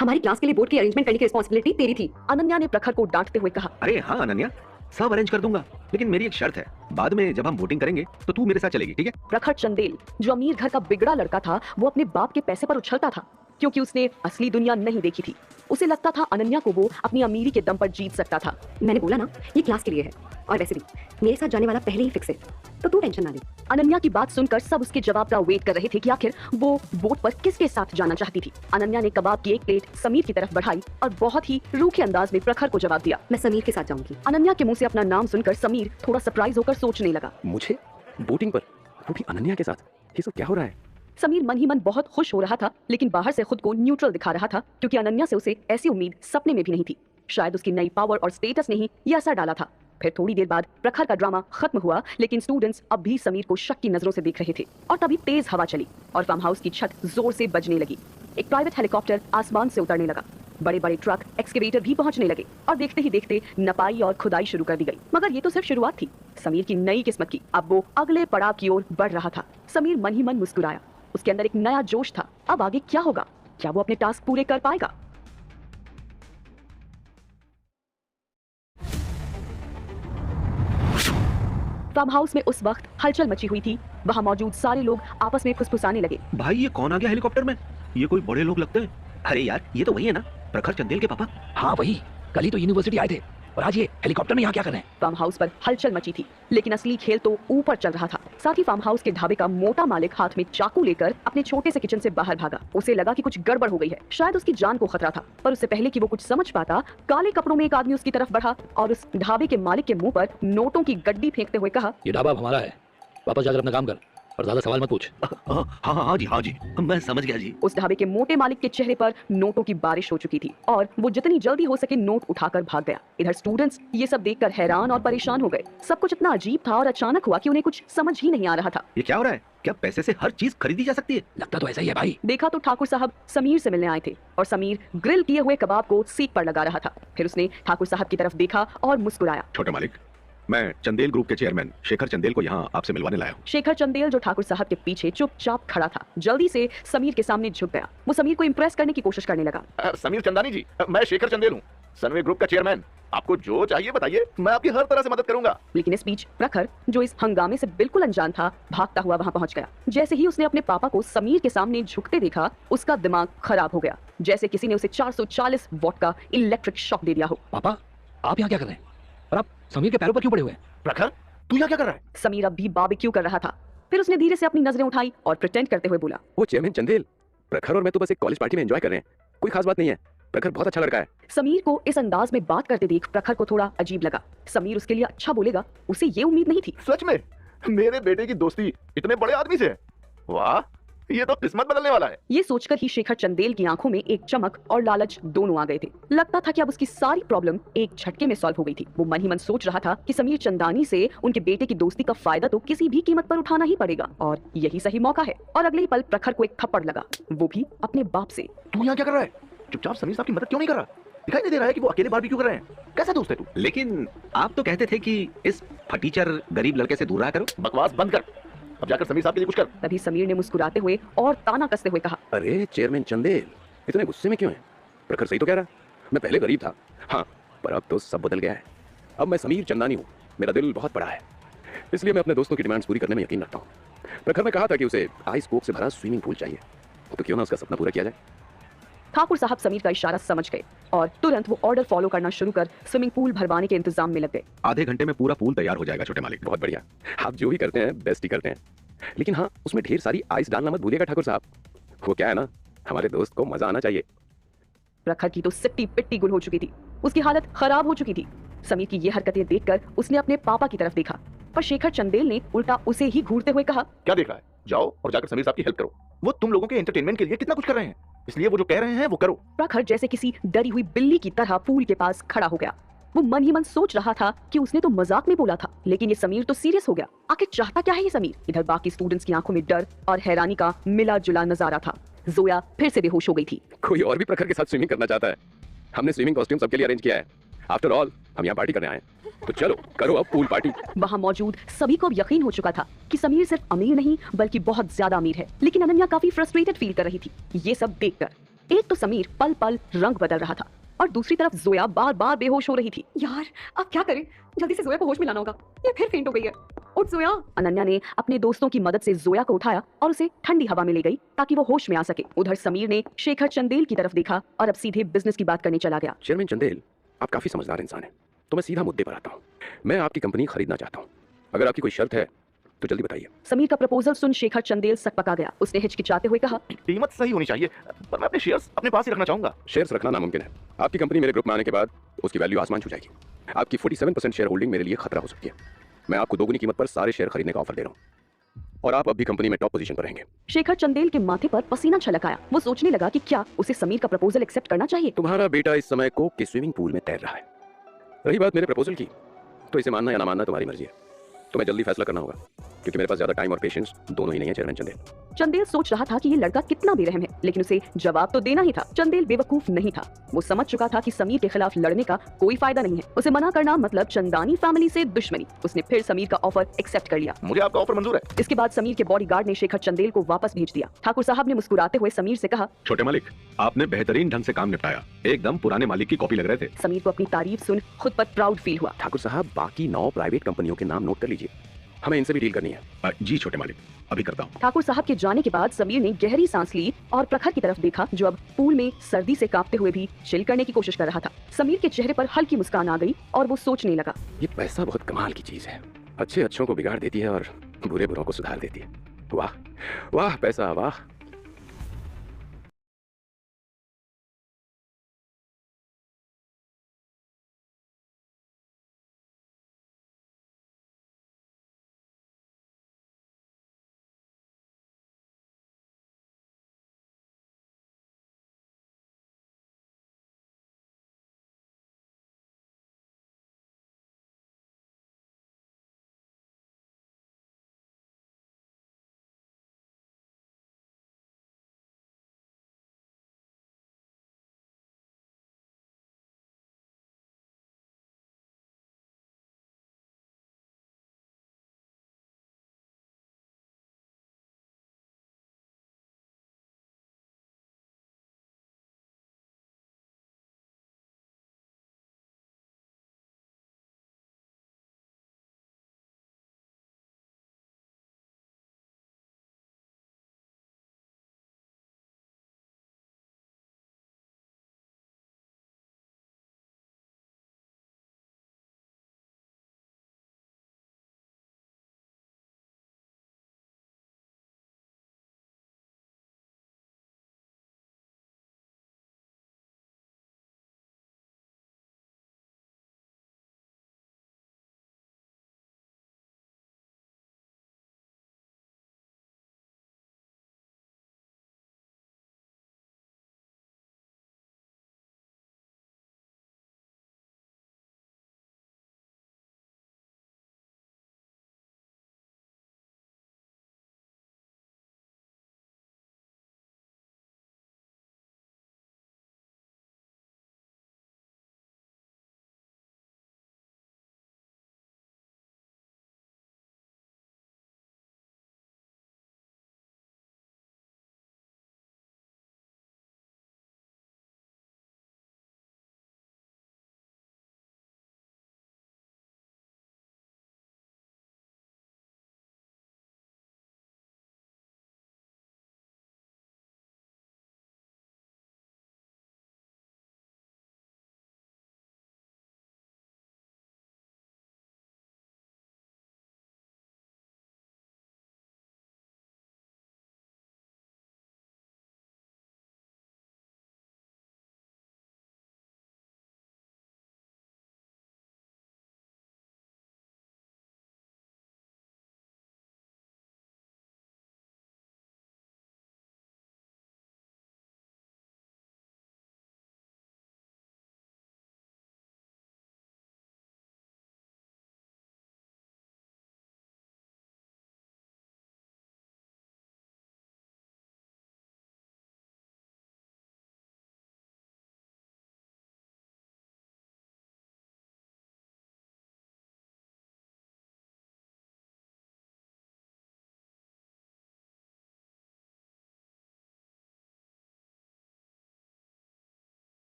हमारी क्लास के लिए बोर्ड की अरेंजमेंट करने की रिस्पांसिबिलिटी तेरी थी। अनन्या ने प्रखर को डांटते हुए कहा, अरे हाँ अनन्या, सब अरेंज कर दूंगा, लेकिन मेरी एक शर्त है, बाद में जब हम वोटिंग करेंगे तो तू मेरे साथ चलेगी, ठीक है? प्रखर चंदेल जो अमीर घर का बिगड़ा लड़का था, वो अपने बाप के पैसे पर उछलता था, क्योंकि उसने असली दुनिया नहीं देखी थी। उसे लगता था अनन्या को वो अपनी अमीरी के दम पर जीत सकता था। मैंने बोला ना, ये क्लास के लिए है, और वैसे भी मेरे साथ जाने वाला पहले ही फिक्स है, तो तू टेंशन ना ले। अनन्या की बात सुनकर सब उसके जवाब का वेट कर रहे थे कि आखिर वो वोट पर किसके साथ जाना चाहती थी। अनन्या ने कबाब की एक प्लेट समीर की तरफ बढ़ाई और बहुत ही रूखे अंदाज में प्रखर को जवाब दिया, मैं समीर के साथ जाऊंगी। अनन्या के मुंह से अपना नाम सुनकर समीर थोड़ा सरप्राइज होकर सोचने लगा, मुझे वोटिंग पर, वो भी अनन्या के साथ? ये सब क्या हो रहा है? समीर मन ही मन बहुत खुश हो रहा था, लेकिन बाहर से खुद को न्यूट्रल दिखा रहा था, क्योंकि अनन्या से उसे ऐसी उम्मीद सपने में भी नहीं थी। शायद उसकी नई पावर और स्टेटस ने ही ये असर डाला था। फिर थोड़ी देर बाद प्रखर का ड्रामा खत्म हुआ, लेकिन स्टूडेंट्स अब भी समीर को शक की नजरों से देख रहे थे। और तभी तेज हवा चली और फार्म हाउस की छत जोर से बजने लगी। एक प्राइवेट हेलीकॉप्टर आसमान से उतरने लगा। बड़े बड़े ट्रक, एक्सकेवेटर भी पहुंचने लगे और देखते ही देखते नपाई और खुदाई शुरू कर दी गई। मगर ये तो सिर्फ शुरुआत थी समीर की नई किस्मत की। अब वो अगले पड़ाव की ओर बढ़ रहा था। समीर मन ही मन मुस्कुराया। उसके अंदर एक नया जोश था। अब आगे क्या होगा? क्या वो अपने टास्क पूरे कर पाएगा? फार्म हाउस में उस वक्त हलचल मची हुई थी। वहाँ मौजूद सारे लोग आपस में फुसफुसाने लगे। भाई ये कौन आ गया हेलीकॉप्टर में? ये कोई बड़े लोग लगते हैं। अरे यार ये तो वही है ना, प्रखर चंदेल के पापा। हाँ वही, कल ही तो यूनिवर्सिटी आए थे और आज ये हेलीकॉप्टर में यहाँ क्या कर रहे हैं? फार्म हाउस पर हलचल मची थी, लेकिन असली खेल तो ऊपर चल रहा था। साथ ही फार्म हाउस के ढाबे का मोटा मालिक हाथ में चाकू लेकर अपने छोटे से किचन से बाहर भागा। उसे लगा कि कुछ गड़बड़ हो गई है, शायद उसकी जान को खतरा था। पर उससे पहले कि वो कुछ समझ पाता, काले कपड़ों में एक आदमी उसकी तरफ बढ़ा और उस ढाबे के मालिक के मुंह पर नोटों की गड्डी फेंकते हुए कहा, ये ढाबा अब हमारा है, वापस जाकर अपना काम कर और ज्यादा सवाल मत पूछ। हाँ जी, मैं समझ गया जी। उस ढाबे के मोटे मालिक के चेहरे पर नोटों की बारिश हो चुकी थी और वो जितनी जल्दी हो सके नोट उठाकर भाग गया। इधर स्टूडेंट्स ये सब देखकर हैरान और परेशान हो गए। सब कुछ इतना अजीब था और अचानक हुआ कि उन्हें कुछ समझ ही नहीं आ रहा था। ये क्या हो रहा है? क्या पैसे से हर चीज खरीदी जा सकती है? लगता तो ऐसा ही है भाई। देखा तो ठाकुर साहब समीर से मिलने आए थे और समीर ग्रिल किए हुए कबाब को सीख पर लगा रहा था। फिर उसने ठाकुर साहब की तरफ देखा और मुस्कुराया। छोटे मालिक, मैं चंदेल ग्रुप के चेयरमैन शेखर चंदेल को यहाँ आपसे मिलवाने लाया हूँ। शेखर चंदेल जो ठाकुर साहब के पीछे चुपचाप खड़ा था, जल्दी से समीर के सामने झुक गया। वो समीर को इम्प्रेस करने की कोशिश करने लगा। समीर चंदानी जी, मैं शेखर चंदेल हूँ, सनवे ग्रुप का चेयरमैन। आपको जो चाहिए बताइए, मैं आपकी हर तरह से मदद करूंगा। लेकिन इस बीच प्रखर, जो इस हंगामे से बिल्कुल अनजान था, भागता हुआ वहां पहुंच गया। जैसे ही उसने अपने पापा को समीर के सामने झुकते देखा, उसका दिमाग खराब हो गया, जैसे किसी ने उसे 440 वॉट का इलेक्ट्रिक शॉक दे दिया हो। पापा, आप यहाँ क्या कर रहे हैं? और आप समीर के पैरों पर क्यों पड़े हुए हैं? प्रखर, तू यहाँ क्या कर रहा है? समीर अब भी बारबेक्यू कर रहा था। फिर उसने धीरे से अपनी नजरें उठाई और प्रिटेंड करते हुए बोला, वो चेयरमैन चंदेल, प्रखर और मैं तो बस एक कॉलेज पार्टी में एंजॉय कर रहे हैं, कोई खास बात नहीं है। प्रखर बहुत अच्छा लड़का है। समीर को इस अंदाज में बात करते देख प्रखर को थोड़ा अजीब लगा। समीर उसके लिए अच्छा बोलेगा, उसे ये उम्मीद नहीं थी। सच में मेरे बेटे की दोस्ती इतने बड़े आदमी से है? वाह, ये तो किस्मत बदलने वाला है। ये सोचकर ही शेखर चंदेल की आंखों में एक चमक और लालच दोनों आ गए थे। लगता था कि अब उसकी सारी प्रॉब्लम एक झटके में सॉल्व हो गई थी। वो मन ही मन सोच रहा था कि समीर चंदानी से उनके बेटे की दोस्ती का फायदा तो किसी भी कीमत पर उठाना ही पड़ेगा और यही सही मौका है। और अगले ही पल प्रखर को एक थप्पड़ लगा, वो भी अपने बाप से। तू यहाँ क्या कर रहा है? चुपचाप समीर साहब की मदद क्यों नहीं कर रहा? दिखाई नहीं दे रहा है कि वो अकेले बारबेक्यू कर रहे हैं? कैसा दोस्त है तू? लेकिन आप तो कहते थे कि इस फटीचर गरीब लड़के से दूर रहा करो। बकवास बंद कर, अब जाकर समीर साहब के लिए कुछ कर। तभी समीर ने मुस्कुराते हुए और ताना कसते हुए कहा, अरे चेयरमैन चंदेल, इतने गुस्से में क्यों है? प्रखर सही तो कह रहा, मैं पहले गरीब था, हाँ, पर अब तो सब बदल गया है। अब मैं समीर चंदानी हूँ, मेरा दिल बहुत बड़ा है, इसलिए मैं अपने दोस्तों की डिमांड्स पूरी करने में यकीन रखता हूँ। प्रखर ने कहा था कि उसे आइस कोक से भरा स्विमिंग पूल चाहिए, तो क्यों ना उसका सपना पूरा किया जाए। ठाकुर साहब समीर का इशारा समझ गए और तुरंत वो ऑर्डर फॉलो करना शुरू कर स्विमिंग पूल भरवाने के इंतजाम में लग गए। आधे घंटे में पूरा पूल तैयार हो जाएगा छोटे मालिक। बहुत बढ़िया, आप जो भी करते हैं बेस्ट ही करते हैं, लेकिन हाँ, उसमें ढेर सारी आइस डालना मत भूलिएगा ठाकुर साहब। वो क्या है ना, हमारे दोस्त को मजा आना चाहिए। प्रखर की तो सिट्टी पिट्टी गुल हो चुकी थी, उसकी हालत खराब हो चुकी थी। समीर की ये हरकतें देखकर उसने अपने पापा की तरफ देखा, पर शेखर चंदेल ने उल्टा उसे ही घूरते हुए कहा, क्या देख रहा है? जाओ और जाकर समीर साहब की हेल्प करो, वो तुम लोगों के एंटरटेनमेंट के लिए कितना कुछ कर रहे हैं, इसलिए वो जो कह रहे हैं वो करो। प्रखर जैसे किसी डरी हुई बिल्ली की तरह पूल के पास खड़ा हो गया। वो मन ही मन सोच रहा था कि उसने तो मजाक में बोला था, लेकिन ये समीर तो सीरियस हो गया। आखिर चाहता क्या है ये समीर? इधर बाकी स्टूडेंट्स की आंखों में डर और हैरानी का मिला जुला नजारा था। जोया फिर से बेहोश हो गई थी। कोई और भी प्रखर के साथ स्विमिंग करना चाहता है? हमने स्विमिंग कॉस्ट्यूम सबके लिए अरेंज किया है। आफ्टर ऑल हम यहाँ पार्टी करने आए हैं, तो चलो करो अब पूल पार्टी। वहाँ मौजूद सभी को अब यकीन हो चुका था कि समीर सिर्फ अमीर नहीं बल्कि बहुत ज्यादा अमीर है। लेकिन अनन्या काफी फ्रस्ट्रेटेड फील कर रही थी ये सब देखकर। एक तो समीर पल पल रंग बदल रहा था और दूसरी तरफ जोया बार बार बेहोश हो रही थी। यार अब क्या करें, जल्दी से जोया को होश में लाना होगा, ये फिर फेंट हो गई है। उठ जोया। अनन्या ने अपने दोस्तों की मदद से जोया को उठाया और उसे ठंडी हवा में ले गई ताकि वो होश में आ सके। उधर समीर ने शेखर चंदेल की तरफ देखा और अब सीधे बिजनेस की बात करने चला गया। चेयरमैन चंदेल, आप काफी समझदार इंसान हैं, तो मैं सीधा मुद्दे पर आता हूँ। मैं आपकी कंपनी खरीदना चाहता हूँ, अगर आपकी कोई शर्त है तो जल्दी बताइए। समीर का प्रपोजल सुन शेखर चंदेल सकपका गया। उसने हिचकिचाते हुए कहा, कीमत सही होनी चाहिए, पर मैं अपने शेयर्स अपने पास ही रखना चाहूंगा। शेयर्स रखना नामुमकिन है। आपकी कंपनी मेरे ग्रुप में आने के बाद उसकी वैल्यू आसमान छू जाएगी। आपकी 47% शेयर होल्डिंग मेरे लिए खतरा हो सकती है। मैं आपको दोगुनी कीमत पर सारे शेयर खरीदने का ऑफर दे रहा हूँ और आप अब भी कंपनी में टॉप पोजीशन पर रहेंगे। शेखर चंदेल के माथे पर पसीना छलक आया। वो सोचने लगा कि क्या उसे समीर का प्रपोजल एक्सेप्ट करना चाहिए। तुम्हारा बेटा इस समय कोक के स्विमिंग पूल में तैर रहा है। रही बात मेरे प्रपोजल की, तो इसे मानना या ना मानना तुम्हारी मर्जी है। तुम्हें जल्दी फैसला करना होगा क्योंकि मेरे पास ज्यादा टाइम और पेशेंस दोनों ही नहीं है। चेयरमैन चंदेल। चंदेल सोच रहा था कि ये लड़का कितना बेरहम है, लेकिन उसे जवाब तो देना ही था। चंदेल बेवकूफ नहीं था, वो समझ चुका था कि समीर के खिलाफ लड़ने का कोई फायदा नहीं है। उसे मना करना मतलब चंदानी फैमिली से दुश्मनी। उसने फिर समीर का ऑफर एक्सेप्ट कर लिया। मुझे आपका ऑफर मंजूर है। इसके बाद समीर के बॉडीगार्ड ने शेखर चंदेल को वापस भेज दिया। ठाकुर साहब ने मुस्कुराते हुए समीर से कहा, छोटे मालिक, आपने बेहतरीन ढंग से काम निपटाया, एकदम पुराने मालिक की कॉपी लग रहे थे। समीर को अपनी तारीफ सुन खुद पर प्राउड फील हुआ। ठाकुर साहब, बाकी 9 प्राइवेट कंपनियों के नाम नोट कर लीजिए, हमें इनसे भी डील करनी है। जी छोटे मालिक, अभी करता हूँ। ठाकुर साहब के जाने के बाद समीर ने गहरी सांस ली और प्रखर की तरफ देखा, जो अब पूल में सर्दी से कांपते हुए भी चिल करने की कोशिश कर रहा था। समीर के चेहरे पर हल्की मुस्कान आ गई और वो सोचने लगा, ये पैसा बहुत कमाल की चीज है, अच्छे अच्छों को बिगाड़ देती है और बुरे बुरों को सुधार देती है। वाह वाह पैसा वाह।